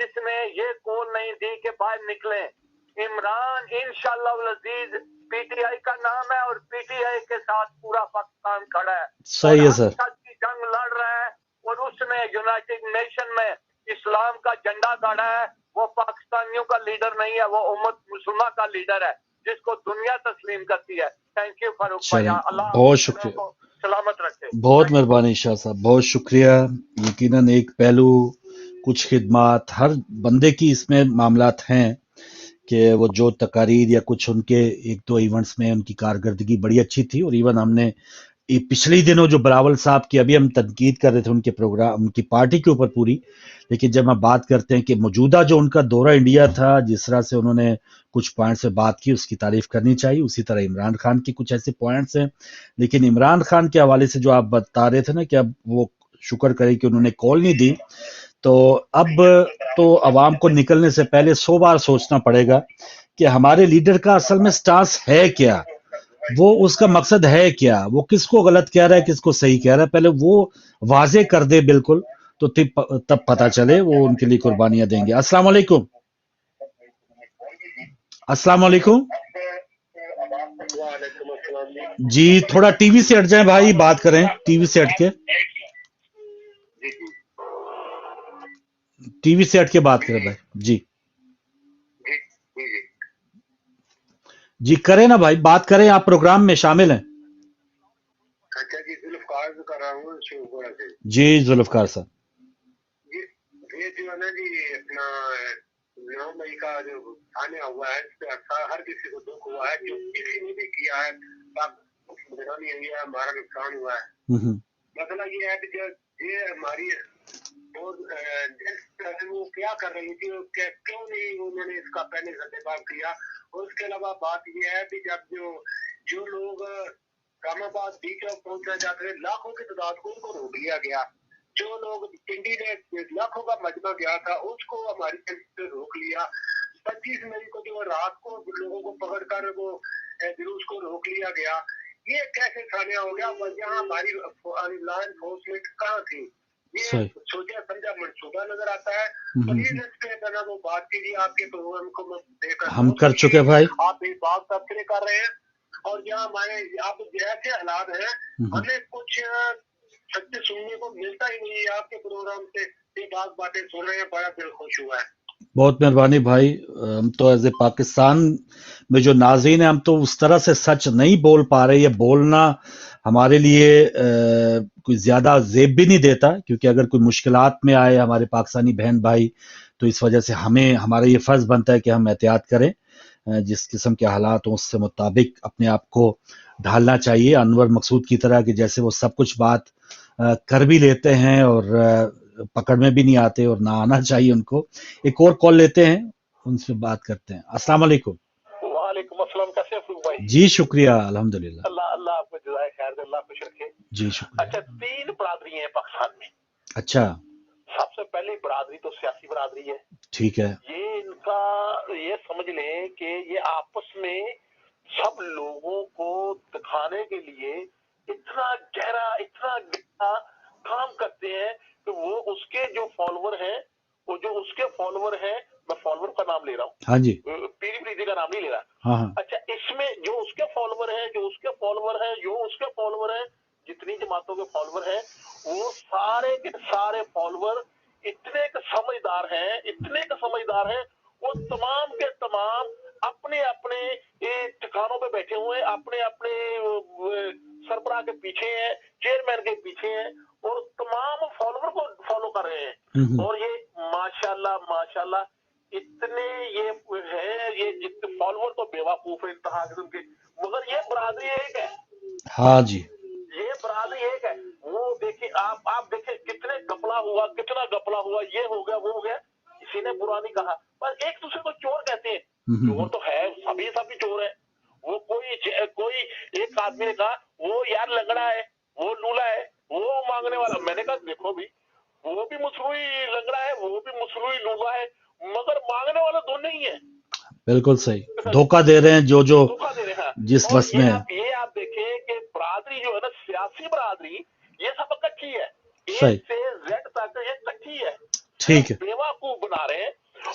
جس نے یہ کول نہیں دی کہ باہر نکلیں. عمران انشاءاللہ العزیز پی ٹی آئی کا نام ہے اور پی ٹی آئی کے ساتھ پورا پاکستان کھڑا ہے. صحیح ہے سر. حق کی جنگ لڑ رہا ہے اور اس نے یونائٹڈ نیشن میں اسلام کا جھنڈا گاڑا ہے. وہ پاکستانیوں کا لیڈر نہیں ہے, وہ امت مسلمہ کا لیڈر ہے جس کو دنیا تسلیم کرتی ہے. تھینک یو فاروق بھائی, اللہ بہت شکریہ, کو سلامت رکھے. بہت مہربانی شاہ صاحب, بہت شکریہ. یقیناً ایک پہلو, کچھ خدمات ہر بندے کی اس میں معاملات ہیں کہ وہ جو تقاریر یا کچھ ان کے ایک دو ایونٹس میں ان کی کارکردگی بڑی اچھی تھی, اور ایون ہم نے پچھلے دنوں جو بلاول صاحب کی ابھی ہم تنقید کر رہے تھے ان کے پروگرام, ان کی پارٹی کے اوپر پوری, لیکن جب ہم بات کرتے ہیں کہ موجودہ جو ان کا دورہ انڈیا تھا, جس طرح سے انہوں نے کچھ پوائنٹس سے بات کی, اس کی تعریف کرنی چاہیے. اسی طرح عمران خان کی کچھ ایسے پوائنٹس ہیں, لیکن عمران خان کے حوالے سے جو آپ بتا رہے تھے نا کہ اب وہ شکر کرے کہ انہوں نے کال نہیں دی, تو اب تو عوام کو نکلنے سے پہلے 100 بار سوچنا پڑے گا کہ ہمارے لیڈر کا اصل میں سٹانس ہے کیا, وہ اس کا مقصد ہے کیا, وہ کس کو غلط کہہ رہا ہے, کس کو صحیح کہہ رہا ہے, پہلے وہ واضح کر دے بالکل, تو تب پتہ چلے. وہ ان کے لیے قربانیاں دیں گے. السلام علیکم. السلام علیکم. جی تھوڑا ٹی وی سے ہٹ جائیں بھائی, بات کریں ٹی وی سے ہٹ کے, ٹی وی سے ہٹ کے بات کریں بھائی. جی جی کریں نا بھائی, بات کریں, آپ پروگرام میں شامل ہیں. اچھا جی, ذوالفقار کر رہا ہوں شیوپورہ سے. جی ذوالفقار صاحب. یہ جو ہے نا جی اپنا 9 مئی کا جو آنے ہوا ہے, اس پہ ہر کسی کو دکھ ہوا ہے, جو کسی نے بھی کیا ہے بدنامی ہوئی ہے, ہمارا نقصان ہوا ہے. مسئلہ یہ ہے کہ یہ ہماری وہ کیا کر رہی تھی, کیوں نہیں انہوں نے اس کا پہلے سدباب کیا. اور اس کے علاوہ بات یہ ہے کہ جب جو لوگ رام آباد بی چوک پہنچنا چاہتے تھے, لاکھوں کی تعداد کو ان کو روک لیا گیا. جو لوگ پنڈی میں لاکھوں کا مجمع گیا تھا, اس کو ہماری سے روک لیا. 25 مئی کو جو رات کو لوگوں کو پکڑ کر وہ جلوس کو روک لیا گیا. یہ کیسے سانحہ ہو گیا, یہاں ہماری لا انفورسمنٹ کہاں تھی؟ یہ سوچا سمجھا منصوبہ نظر آتا ہے. پلیز اس پہ ذرا وہ بات کیجیے. آپ کے پروگرام کو میں دیکھ کر ہم کر چکے بھائی, آپ اس بات تبصرے کر رہے ہیں, اور یہاں ہمارے آپ جیسے حالات ہیں, ہمیں کچھ سچ سننے کو ملتا ہی نہیں ہے. آپ کے پروگرام سے یہ باتیں سن رہے ہیں, بڑا دل خوش ہوا ہے. بہت مہربانی بھائی. ہم تو ایز اے پاکستان میں جو ناظرین ہیں, ہم تو اس طرح سے سچ نہیں بول پا رہے. یہ بولنا ہمارے لیے کوئی زیادہ زیب بھی نہیں دیتا, کیونکہ اگر کوئی مشکلات میں آئے ہمارے پاکستانی بہن بھائی, تو اس وجہ سے ہمارا یہ فرض بنتا ہے کہ ہم احتیاط کریں. جس قسم کے حالات ہوں اس سے مطابق اپنے آپ کو ڈھالنا چاہیے. انور مقصود کی طرح کہ جیسے وہ سب کچھ بات کر بھی لیتے ہیں اور پکڑ میں بھی نہیں آتے, اور نہ آنا چاہیے ان کو. ایک اور کال لیتے ہیں, ان سے بات کرتے ہیں. السلام علیکم. وعلیکم السلام. کیسے ہیں فروغ بھائی؟ جی شکریہ, الحمدللہ. اللہ آپ کو جزائے خیر دے, اللہ خوش رکھے. جی شکریہ. اچھا, 3 برادری ہیں پاکستان میں. اچھا, سب سے پہلی برادری تو سیاسی برادری ہے. ٹھیک ہے. یہ ان کا یہ سمجھ لیں کہ یہ آپس میں سب لوگوں کو دکھانے کے لیے اتنا گہرا کام کرتے ہیں کہ وہ اس کے جو فالوور ہیں, وہ جو اس کے فالوور ہیں, میں فالوور کا نام لے رہا ہوں, ہاں جی, پیری پریتی کا نام نہیں لے رہا. ہاں. اچھا, اس میں جو اس کے فالوور ہیں, جو اس کے فالوور ہیں, جو اس کے فالوور ہیں, جتنی جماعتوں کے فالوور ہیں, وہ سارے کے سارے فالوور اتنے سمجھدار ہیں, وہ تمام کے تمام اپنے اپنے ٹھکانوں پہ بیٹھے ہوئے, اپنے اپنے سربراہ کے پیچھے ہیں, چیئرمین کے پیچھے ہیں, اور تمام فالوور کو فالو کر رہے ہیں. اور یہ ماشاءاللہ اتنے یہ ہے, یہ جتنے فالوور تو بیوقوف ہے انتہا قسم کے, مگر یہ برادری ایک ہے. ہاں جی, یہ برادری ایک ہے. وہ دیکھیں آپ دیکھیں کتنا گپلا ہوا, یہ ہو گیا, وہ ہو گیا, کسی نے برا نہیں کہا, بس ایک دوسرے کو چور کہتے ہیں. چور تو ہے, سبھی چور ہے. وہ کوئی ایک آدمی نے کہا وہ یار لنگڑا ہے, وہ لولا ہے, وہ مانگنے والا. میں نے کہا دیکھو بھی, وہ بھی مصروعی لنگڑا ہے, وہ بھی مصروعی لولا ہے, مگر مانگنے والا دونوں ہی ہے. بالکل صحیح, دھوکہ دے رہے ہیں جو دھوکہ دے رہے ہیں. جس وقت میں. یہ آپ دیکھیں کہ برادری جو ہے نا, سیاسی برادری, یہ سب کچی ہے, اے صحیح, سے زیڈ تک یہ کچی ہے. ٹھیک ہے, بیوقوف بنا رہے ہیں,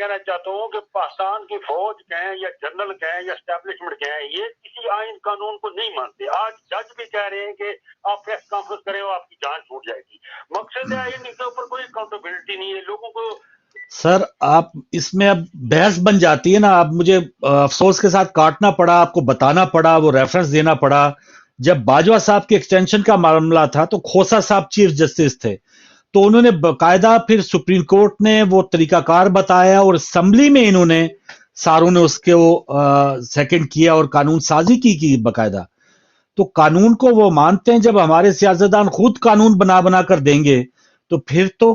کہنا چاہتا ہوں کہ پاکستان کی فوج کہیں یا جنرل کہیں یا اسٹیبلشمنٹ کہیں، یہ کسی آئین قانون کو نہیں مانتے. آج جج بھی کہہ رہے ہیں کہ آپ پریس کانفرنس کریں اور آپ کی جان چھوٹ جائے گی. مقصد ہے ان کے اوپر کوئی اکاؤنٹیبلٹی نہیں ہے لوگوں کو. سر آپ اس میں اب بحث بن جاتی ہے نا. اب مجھے افسوس کے ساتھ کاٹنا پڑا، آپ کو بتانا پڑا، وہ ریفرنس دینا پڑا. جب باجوہ صاحب کے ایکسٹینشن کا معاملہ تھا تو کھوسا صاحب چیف جسٹس تھے، تو انہوں نے باقاعدہ پھر سپریم کورٹ نے وہ طریقہ کار بتایا اور اسمبلی میں انہوں نے ساروں نے اس کے سیکنڈ کیا اور قانون سازی کی باقاعدہ. تو قانون کو وہ مانتے ہیں. جب ہمارے سیاستدان خود قانون بنا کر دیں گے تو پھر تو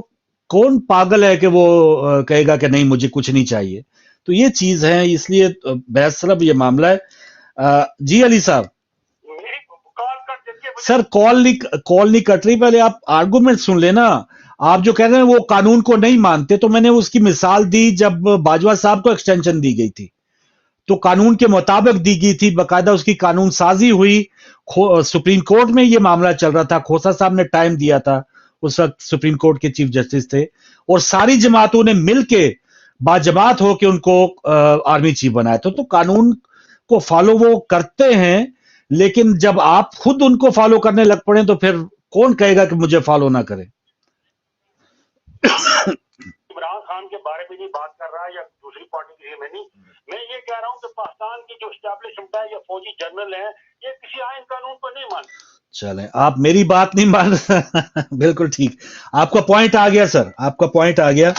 کون پاگل ہے کہ وہ کہے گا کہ نہیں مجھے کچھ نہیں چاہیے. تو یہ چیز ہے، اس لیے بحث صرف یہ معاملہ ہے. جی علی صاحب. میری کال کر دیتی ہے. سر کال نہیں کٹ رہی، پہلے آپ آرگومنٹ سن لینا. آپ جو کہہ رہے ہیں وہ قانون کو نہیں مانتے، تو میں نے اس کی مثال دی جب باجوہ صاحب کو ایکسٹینشن دی گئی تھی تو قانون کے مطابق دی گئی تھی، باقاعدہ اس کی قانون سازی ہوئی. سپریم کورٹ میں یہ معاملہ چل رہا تھا، کھوسا صاحب نے ٹائم دیا تھا، اس وقت سپریم کورٹ کے چیف جسٹس تھے، اور ساری جماعتوں نے مل کے باجماعت ہو کے ان کو آرمی چیف بنایا تھا. تو قانون کو فالو وہ کرتے ہیں، لیکن جب آپ خود ان کو فالو کرنے لگ پڑے تو پھر کون کہے گا کہ مجھے فالو نہ کرے. عمران خان کے بارے میں نہیں بات کر رہا یا دوسری پارٹی کے لیے میں یہ کہہ رہا ہوں کہ پاکستان کی جو اسٹیبلشمنٹ ہے یا فوجی جنرل ہیں، یہ کسی آئین قانون کو نہیں مانتے. چلیں آپ میری بات نہیں مان بالکل ٹھیک. آپ کا پوائنٹ آ گیا سر، آپ کا پوائنٹ آ گیا.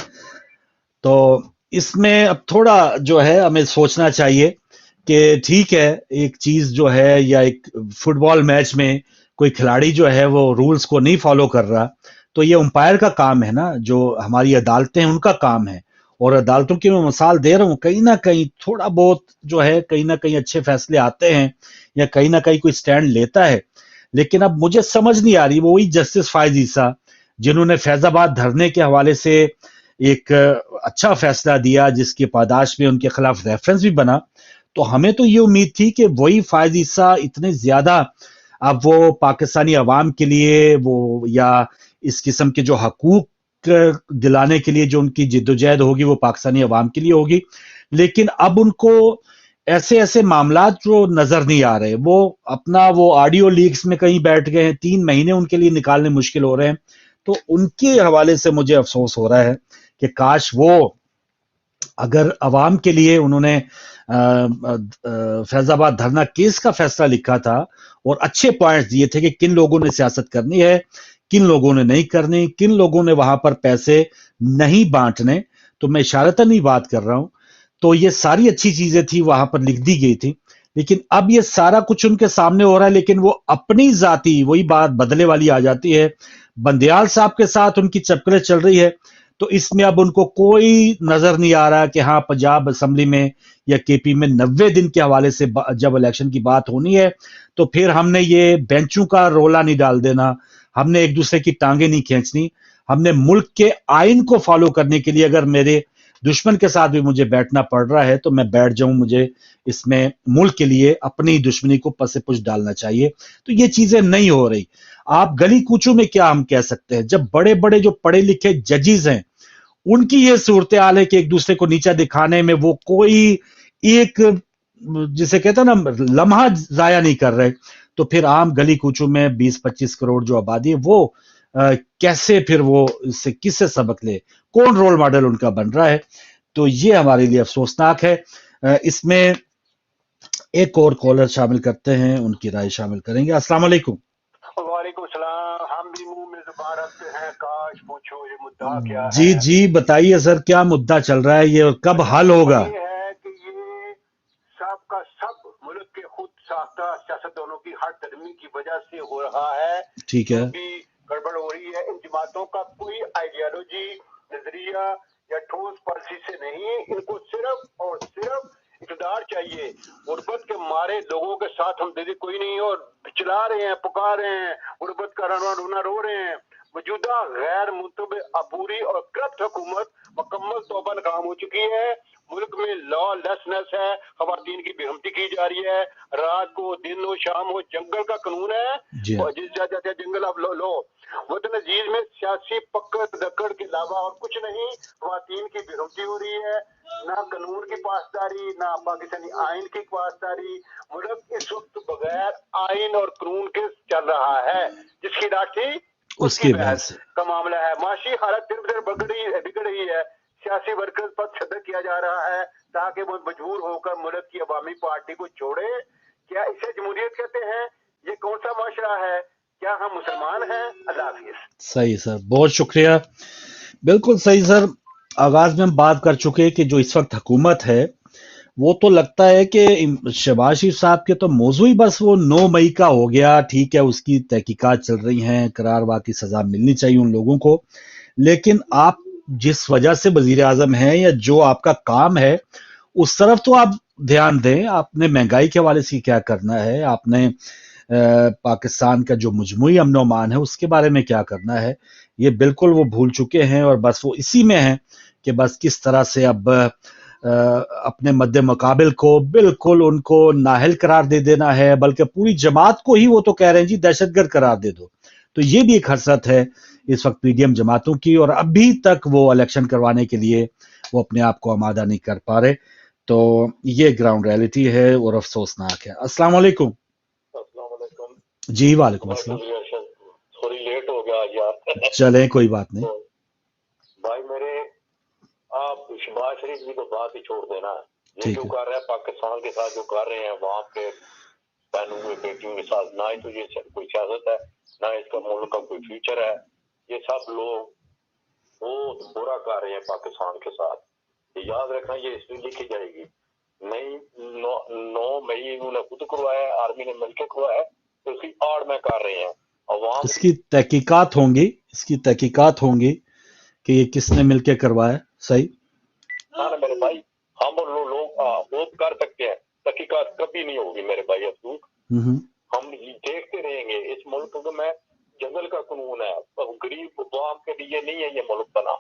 تو اس میں اب تھوڑا جو ہے ہمیں سوچنا چاہیے کہ ٹھیک ہے، ایک چیز جو ہے یا ایک فٹ بال میچ میں کوئی کھلاڑی جو ہے وہ رولز کو نہیں فالو کر رہا تو یہ امپائر کا کام ہے نا، جو ہماری عدالتیں ہیں ان کا کام ہے. اور عدالتوں کی میں مثال دے رہا ہوں، کہیں نہ کہیں تھوڑا بہت جو ہے کہیں نہ کہیں اچھے فیصلے آتے ہیں یا کہیں نہ کہیں کوئی سٹینڈ لیتا ہے. لیکن اب مجھے سمجھ نہیں آ رہی، وہی جسٹس فائز عیسیٰ جنہوں نے فیض آباد دھرنے کے حوالے سے ایک اچھا فیصلہ دیا جس کی پاداش میں ان کے خلاف ریفرنس بھی بنا. تو ہمیں تو یہ امید تھی کہ وہی فائز عیسیٰ اتنے زیادہ اب وہ پاکستانی عوام کے لیے وہ یا اس قسم کے جو حقوق دلانے کے لیے جو ان کی جدوجہد ہوگی وہ پاکستانی عوام کے لیے ہوگی. لیکن اب ان کو ایسے معاملات جو نظر نہیں آ رہے، وہ اپنا وہ آڈیو لیکس میں کہیں بیٹھ گئے ہیں، 3 مہینے ان کے لیے نکالنے مشکل ہو رہے ہیں. تو ان کے حوالے سے مجھے افسوس ہو رہا ہے کہ کاش وہ اگر عوام کے لیے انہوں نے فیض آباد دھرنا کیس کا فیصلہ لکھا تھا اور اچھے پوائنٹس دیے تھے کہ کن لوگوں نے سیاست کرنی ہے، کن لوگوں نے نہیں کرنی، کن لوگوں نے وہاں پر پیسے نہیں بانٹنے. تو میں اشارتاً ہی بات کر رہا ہوں. تو یہ ساری اچھی چیزیں تھی وہاں پر لکھ دی گئی تھی. لیکن اب یہ سارا کچھ ان کے سامنے ہو رہا ہے، لیکن وہ اپنی ذاتی وہی بات بدلے والی آ جاتی ہے. بندیال صاحب کے ساتھ ان کی چپکریں چل رہی ہے، تو اس میں اب ان کو کوئی نظر نہیں آ رہا کہ ہاں پنجاب اسمبلی میں یا کے پی میں 90 دن کے حوالے سے جب الیکشن کی بات ہونی ہے تو پھر ہم نے یہ بینچوں کا رولا نہیں ڈال دینا، ہم نے ایک دوسرے کی ٹانگیں نہیں کھینچنی. ہم نے ملک کے آئین کو فالو کرنے کے لیے اگر میرے دشمن کے ساتھ بھی مجھے بیٹھنا پڑ رہا ہے تو میں بیٹھ جاؤں. مجھے اس میں ملک کے لیے اپنی دشمنی کو پس پش ڈالنا چاہیے. تو یہ چیزیں نہیں ہو رہی. آپ گلی کوچوں میں کیا ہم کہہ سکتے ہیں، جب بڑے بڑے جو پڑھے لکھے ججز ہیں ان کی یہ صورتحال ہے کہ ایک دوسرے کو نیچا دکھانے میں وہ کوئی ایک جسے کہتے ہیں نا لمحہ ضائع نہیں کر رہے. تو پھر عام گلی کوچوں میں 20-25 کروڑ جو آبادی ہے وہ کیسے پھر وہ اس سے کس سے سبق لے، کون رول ماڈل ان کا بن رہا ہے. تو یہ ہمارے لیے افسوسناک ہے. اس میں ایک اور کالر شامل کرتے ہیں، ان کی رائے شامل کریں گے. السلام علیکم. وعلیکم السلام. ہم بھی منہ میں زبان رکھتے ہیں، کاش پوچھو یہ مدعا کیا ہے. جی جی بتائیے سر، کیا مدعا چل رہا ہے یہ اور کب حل ہوگا؟ یہ ہے کہ یہ سب کا سب ملک کے خود ساختہ سیاستدانوں کی ہر درمی کی وجہ سے ہو رہا ہے. ٹھیک ہے، بھی گڑبڑ ہو رہی ہے. ان جماعتوں کا کوئی آئیڈیالوجی، نظریہ یا ٹھوس پالیسی سے نہیں، ان کو صرف اور صرف اقتدار چاہیے. غربت کے مارے لوگوں کے ساتھ ہمدردی کوئی نہیں اور چلا رہے ہیں، پکار رہے ہیں، غربت کا رونا رو رہے ہیں. موجودہ غیر منتبہ عبوری اور کرپٹ حکومت مکمل توبہ ناکام ہو چکی ہے ملک میں لا لیسنس ہے, خواتین کی بےحمتی کی جا رہی ہے, رات کو دن ہو شام ہو جنگل کا قانون ہے, جی اور جس جگہ جنگل آپ لو. وطن عزیز میں سیاسی پکڑ دکڑ کے علاوہ اور کچھ نہیں, خواتین کی بےحمتی ہو رہی ہے, نہ قانون کی پاسداری نہ پاکستانی آئین کی پاسداری. ملک اس وقت بغیر آئین اور قانون کے چل رہا ہے, جس کی لاٹھی اس کی بحث کا معاملہ ہے. معاشی حالت دن بدن بگڑ رہی ہے, سیاسی ورکرز پر تشدد کیا جا رہا ہے تاکہ وہ مجبور ہو کر ملک کی عوامی پارٹی کو چھوڑے. کیا اسے جمہوریت کہتے ہیں؟ یہ کون سا معاشرہ ہے؟ کیا ہم مسلمان ہیں؟ اللہ حافظ. صحیح سر, بہت شکریہ. بالکل صحیح سر. آغاز میں ہم بات کر چکے کہ جو اس وقت حکومت ہے وہ تو لگتا ہے کہ شہباز شریف صاحب کے تو موضوع ہی بس وہ 9 مئی کا ہو گیا. ٹھیک ہے, اس کی تحقیقات چل رہی ہیں, قرار واقعی کی سزا ملنی چاہیے ان لوگوں کو, لیکن آپ جس وجہ سے وزیر اعظم ہیں یا جو آپ کا کام ہے اس طرف تو آپ دھیان دیں. آپ نے مہنگائی کے حوالے سے کیا کرنا ہے, آپ نے پاکستان کا جو مجموعی امن و امان ہے اس کے بارے میں کیا کرنا ہے, یہ بالکل وہ بھول چکے ہیں, اور بس وہ اسی میں ہیں کہ بس کس طرح سے اب اپنے مد مقابل کو بالکل ان کو نااہل قرار دے دینا ہے, بلکہ پوری جماعت کو ہی وہ تو کہہ رہے ہیں جی دہشت گرد قرار دے دو. تو یہ بھی ایک حسرت ہے اس وقت پی ڈی ایم جماعتوں کی, اور ابھی تک وہ الیکشن کروانے کے لیے وہ اپنے آپ کو آمادہ نہیں کر پا رہے. تو یہ گراؤنڈ ریئلٹی ہے اور افسوسناک ہے. السلام علیکم. السلام علیکم. جی وعلیکم السلام. تھوڑی لیٹ ہو گیا یار. چلیں کوئی بات نہیں بھائی میرے, آپ شہباز شریف کی تو بات ہی چھوڑ دینا. یہ جو کر رہے ہیں پاکستان کے ساتھ جو کر رہے ہیں وہاں کے بہنوں ہوئے بیٹیوں کے ساتھ, نہ ہی تو یہ کوئی سیاست ہے نہ اس کا ملک کا کوئی فیوچر ہے. یہ سب لوگ بہت برا کر رہے ہیں پاکستان کے ساتھ. یہ یاد رکھنا, یہ ہسٹری لکھی جائے گی. 9 مئی انہوں نے خود کروایا, آرمی نے مل کے کروایا, تو اس کی آڑ میں کر رہے ہیں. عوام اس کی تحقیقات ہوں گی کہ یہ کس نے مل کے کروایا. صحیح نا میرے بھائی, ہم اور لوگ ہوپ کر سکتے ہیں, تحقیقات کبھی نہیں ہوگی میرے بھائی. افسوس ہم دیکھتے رہیں گے. اس ملک میں جنگل کا قانون ہے, غریب عوام کے لیے نہیں ہے یہ ملک بنا.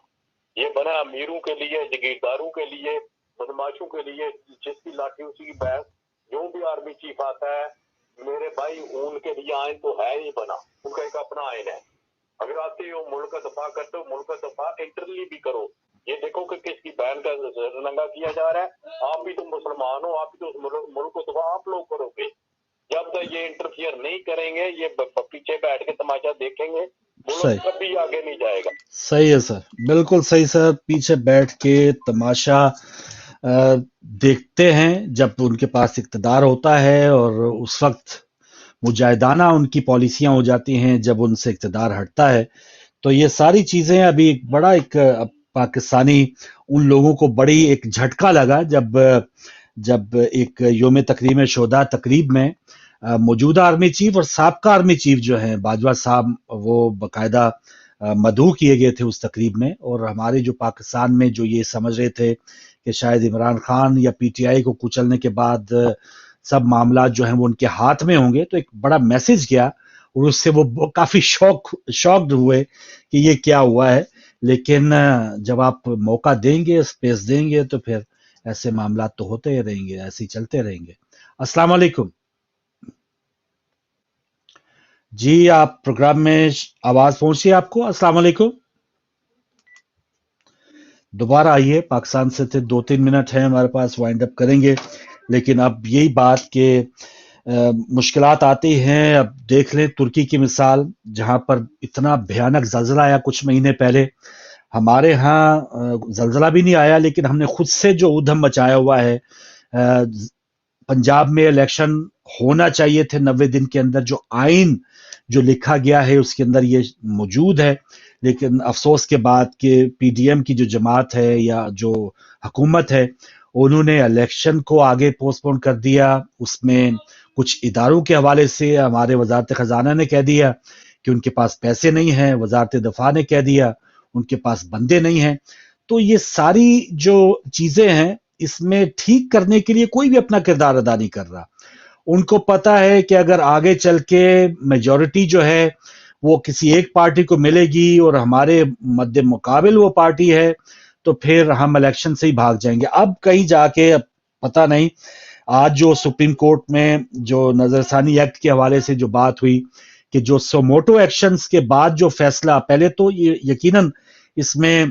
یہ بنا امیروں کے لیے, جگیرداروں کے لیے, بدماشوں کے لیے. جس کی لاٹھی اسی کی بحث. جو بھی آرمی چیف آتا ہے میرے بھائی ان کے لیے آئین تو ہے ہی بنا, ان کا ایک اپنا آئین ہے. اگر آتے ہو ملک کا دفاع کرتے ہو, ملک کا دفاع انٹرنلی بھی کرو. یہ دیکھو کہ کس کی بہن کا ننگا کیا جا رہا ہے. آپ بھی تو مسلمان ہو, آپ بھی تو ملک کو دفاع آپ لوگ کرو گے. جب تک یہ انٹرفیئر نہیں کریں گے, یہ پیچھے بیٹھ کے تماشا دیکھیں گے, ملک کبھی آگے نہیں جائے گا. صحیح ہے سر, بالکل صحیح سر. پیچھے بیٹھ کے تماشا دیکھتے ہیں جب ان کے پاس اقتدار ہوتا ہے, اور اس وقت مجاہدانہ ان کی پالیسیاں ہو جاتی ہیں. جب ان سے اقتدار ہٹتا ہے تو یہ ساری چیزیں ابھی ایک بڑا ایک پاکستانی ان لوگوں کو بڑی ایک جھٹکا لگا جب ایک یوم تکریم شہداء تقریب میں موجودہ آرمی چیف اور سابقہ آرمی چیف جو ہیں باجوہ صاحب, وہ باقاعدہ مدعو کیے گئے تھے اس تقریب میں. اور ہمارے جو پاکستان میں جو یہ سمجھ رہے تھے کہ شاید عمران خان یا پی ٹی آئی کو کچلنے کے بعد سب معاملات جو ہیں وہ ان کے ہاتھ میں ہوں گے, تو ایک بڑا میسج گیا, اور اس سے وہ کافی شاکڈ ہوئے کہ یہ کیا ہوا ہے. لیکن جب آپ موقع دیں گے, اسپیس دیں گے, تو پھر ایسے معاملات تو ہوتے ہی رہیں گے, ایسے ہی چلتے رہیں گے. السلام علیکم. جی آپ پروگرام میں آواز پہنچی آپ کو. السلام علیکم. دوبارہ آئیے, پاکستان سے تھے, 2-3 منٹ ہیں ہمارے پاس, وائنڈ اپ کریں گے. لیکن اب یہی بات کہ مشکلات آتی ہیں. اب دیکھ لیں ترکی کی مثال, جہاں پر اتنا بھیانک زلزلہ آیا کچھ مہینے پہلے. ہمارے ہاں زلزلہ بھی نہیں آیا, لیکن ہم نے خود سے جو ادھم مچایا ہوا ہے. پنجاب میں الیکشن ہونا چاہیے تھے 90 دن کے اندر, جو آئین جو لکھا گیا ہے اس کے اندر یہ موجود ہے. لیکن افسوس کے بعد کہ پی ڈی ایم کی جو جماعت ہے یا جو حکومت ہے, انہوں نے الیکشن کو آگے پوسٹ پون کر دیا. اس میں کچھ اداروں کے حوالے سے ہمارے وزارت خزانہ نے کہہ دیا کہ ان کے پاس پیسے نہیں ہیں, وزارت دفاع نے کہہ دیا ان کے پاس بندے نہیں ہیں. تو یہ ساری جو چیزیں ہیں اس میں ٹھیک کرنے کے لیے کوئی بھی اپنا کردار ادا نہیں کر رہا. ان کو پتا ہے کہ اگر آگے چل کے میجورٹی جو ہے وہ کسی ایک پارٹی کو ملے گی اور ہمارے مد مقابل وہ پارٹی ہے, تو پھر ہم الیکشن سے ہی بھاگ جائیں گے. اب کہیں جا کے پتہ نہیں آج جو سپریم کورٹ میں جو نظر ثانی ایکٹ کے حوالے سے جو بات ہوئی کہ جو سوموٹو ایکشنز کے بعد جو فیصلہ, پہلے تو یہ یقیناً اس میں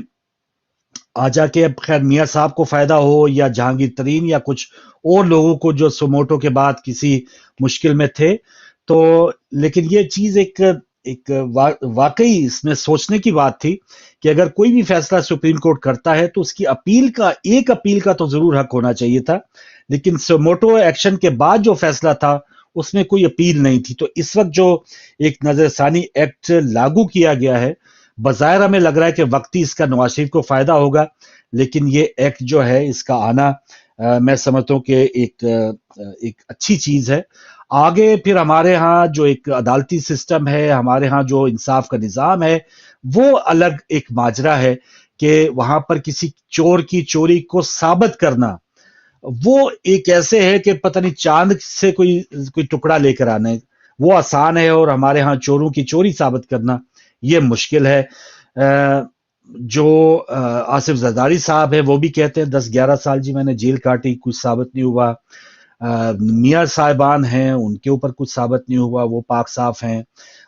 آ جا کے اب خیر میاں صاحب کو فائدہ ہو یا جہانگیر ترین یا کچھ اور لوگوں کو جو سوموٹو کے بعد کسی مشکل میں تھے, تو لیکن یہ چیز ایک واقعی اس میں سوچنے کی بات تھی کہ اگر کوئی بھی فیصلہ سپریم کورٹ کرتا ہے تو اس کی ایک اپیل کا تو ضرور حق ہونا چاہیے تھا, لیکن سوموٹو ایکشن کے بعد جو فیصلہ تھا اس میں کوئی اپیل نہیں تھی. تو اس وقت جو ایک نظر ثانی ایکٹ لاگو کیا گیا ہے, بظاہر ہمیں لگ رہا ہے کہ وقتی اس کا نواز شریف کو فائدہ ہوگا, لیکن یہ ایکٹ جو ہے اس کا آنا میں سمجھتا ہوں کہ ایک اچھی چیز ہے. آگے پھر ہمارے ہاں جو ایک عدالتی سسٹم ہے, ہمارے ہاں جو انصاف کا نظام ہے, وہ الگ ایک ماجرا ہے کہ وہاں پر کسی چور کی چوری کو ثابت کرنا وہ ایک ایسے ہے کہ پتہ نہیں چاند سے کوئی ٹکڑا لے کر آنا ہے, وہ آسان ہے, اور ہمارے ہاں چوروں کی چوری ثابت کرنا یہ مشکل ہے. جو آصف زرداری صاحب ہے وہ بھی کہتے ہیں 10-11 سال جی میں نے جیل کاٹی, کچھ ثابت نہیں ہوا. میاں صاحبان ہیں ان کے اوپر کچھ ثابت نہیں ہوا, وہ پاک صاف ہیں.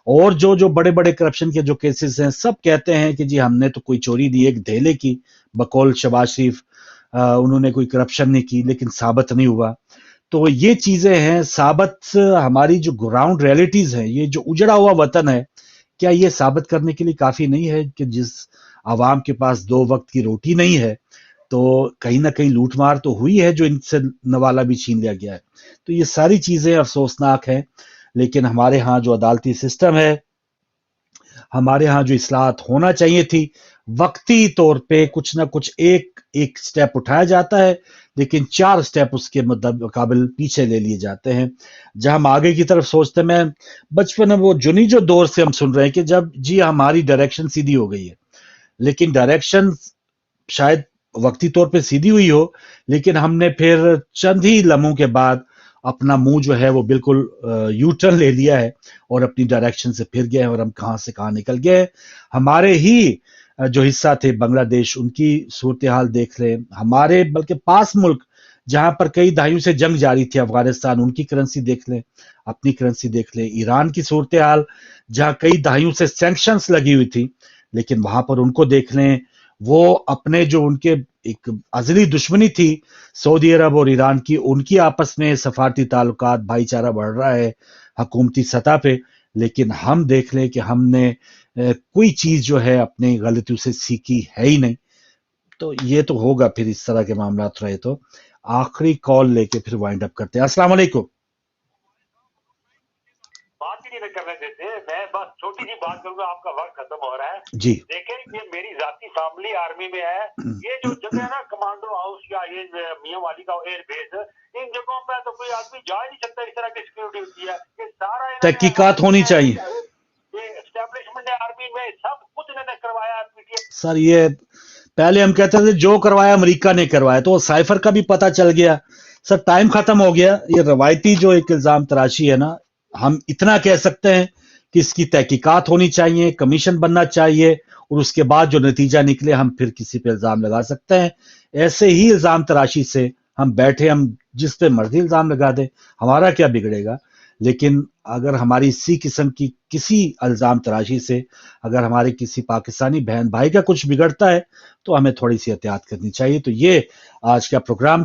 اور جو بڑے بڑے کرپشن کے جو کیسز ہیں سب کہتے ہیں کہ جی ہم نے تو کوئی چوری دی, ایک دھیلے کی بقول شہباز شریف انہوں نے کوئی کرپشن نہیں کی لیکن ثابت نہیں ہوا. تو یہ چیزیں ہیں ثابت, ہماری جو گراؤنڈ ریئلٹیز ہیں, یہ جو اجڑا ہوا وطن ہے, کیا یہ ثابت کرنے کے لیے کافی نہیں ہے کہ جس عوام کے پاس 2 وقت کی روٹی نہیں ہے تو کہیں نہ کہیں لوٹ مار تو ہوئی ہے جو ان سے نوالا بھی چھین لیا گیا ہے. تو یہ ساری چیزیں افسوسناک ہیں, لیکن ہمارے ہاں جو عدالتی سسٹم ہے, ہمارے ہاں جو اصلاحات ہونا چاہیے تھی, وقتی طور پہ کچھ نہ کچھ ایک سٹیپ اٹھایا جاتا ہے, لیکن 4 سٹیپ اس کے مقابل پیچھے لے لیے جاتے ہیں. جہاں ہم آگے کی طرف سوچتے ہیں, میں بچپن میں وہ جنی جو دور سے ہم سن رہے ہیں کہ جب جی ہماری ڈائریکشن سیدھی ہو گئی ہے, لیکن ڈائریکشن شاید وقتی طور پہ سیدھی ہوئی ہو, لیکن ہم نے پھر چند ہی لمحوں کے بعد اپنا منہ جو ہے وہ بالکل یو ٹرن لے لیا ہے اور اپنی ڈائریکشن سے پھر گئے ہیں, اور ہم کہاں سے کہاں نکل گئے. ہمارے ہی جو حصہ تھے بنگلہ دیش, ان کی صورتحال دیکھ لیں, ہمارے بلکہ پاس ملک جہاں پر کئی دہائیوں سے جنگ جاری تھی, افغانستان, ان کی کرنسی دیکھ لیں, اپنی کرنسی دیکھ لیں. ایران کی صورتحال جہاں کئی دہائیوں سے سینکشنز لگی ہوئی تھی, لیکن وہاں پر ان کو دیکھ لیں, وہ اپنے جو ان کے ایک ازلی دشمنی تھی سعودی عرب اور ایران کی, ان کی آپس میں سفارتی تعلقات, بھائی چارہ بڑھ رہا ہے حکومتی سطح پہ, لیکن ہم دیکھ لیں کہ ہم نے کوئی چیز جو ہے اپنی غلطیوں سے سیکھی ہے ہی نہیں. تو یہ تو ہوگا پھر اس طرح کے معاملات رہے تو. آخری کال لے کے پھر وائنڈ اپ کرتے ہیں. السلام علیکم. بات ہی نہیں کرنے دیتے, میں بس چھوٹی سی بات کروں گا, آپ کا وقت ختم ہو رہا ہے. جی دیکھیں یہ میری ذاتی فیملی آرمی میں ہے, یہ جو جگہ ہے نا کمانڈو ہاؤس یا یہ میاں والی کا ایئر بیس, ان جگہوں پہ تو کوئی آدمی جا ہی نہیں سکتا, اس طرح کی سیکورٹی ہوتی ہے. یہ سارا تحقیقات ہونی چاہیے. یہ اسٹیبلشمنٹ آرمی میں سب کچھ انہوں نے کروایا. سر یہ پہلے ہم کہتے تھے جو کروایا امریکہ نے کروایا, تو سائفر کا بھی پتہ چل گیا. سر ٹائم ختم ہو گیا. یہ روایتی جو ایک الزام تراشی ہے نا, ہم اتنا کہہ سکتے ہیں کہ اس کی تحقیقات ہونی چاہیے, کمیشن بننا چاہیے, اور اس کے بعد جو نتیجہ نکلے ہم پھر کسی پہ الزام لگا سکتے ہیں. ایسے ہی الزام تراشی سے ہم بیٹھے, ہم جس پہ مرضی الزام لگا دیں, ہمارا کیا بگڑے گا. لیکن اگر ہماری اسی قسم کی کسی الزام تراشی سے اگر ہمارے کسی پاکستانی بہن بھائی کا کچھ بگڑتا ہے تو ہمیں تھوڑی سی احتیاط کرنی چاہیے. تو یہ آج کا پروگرام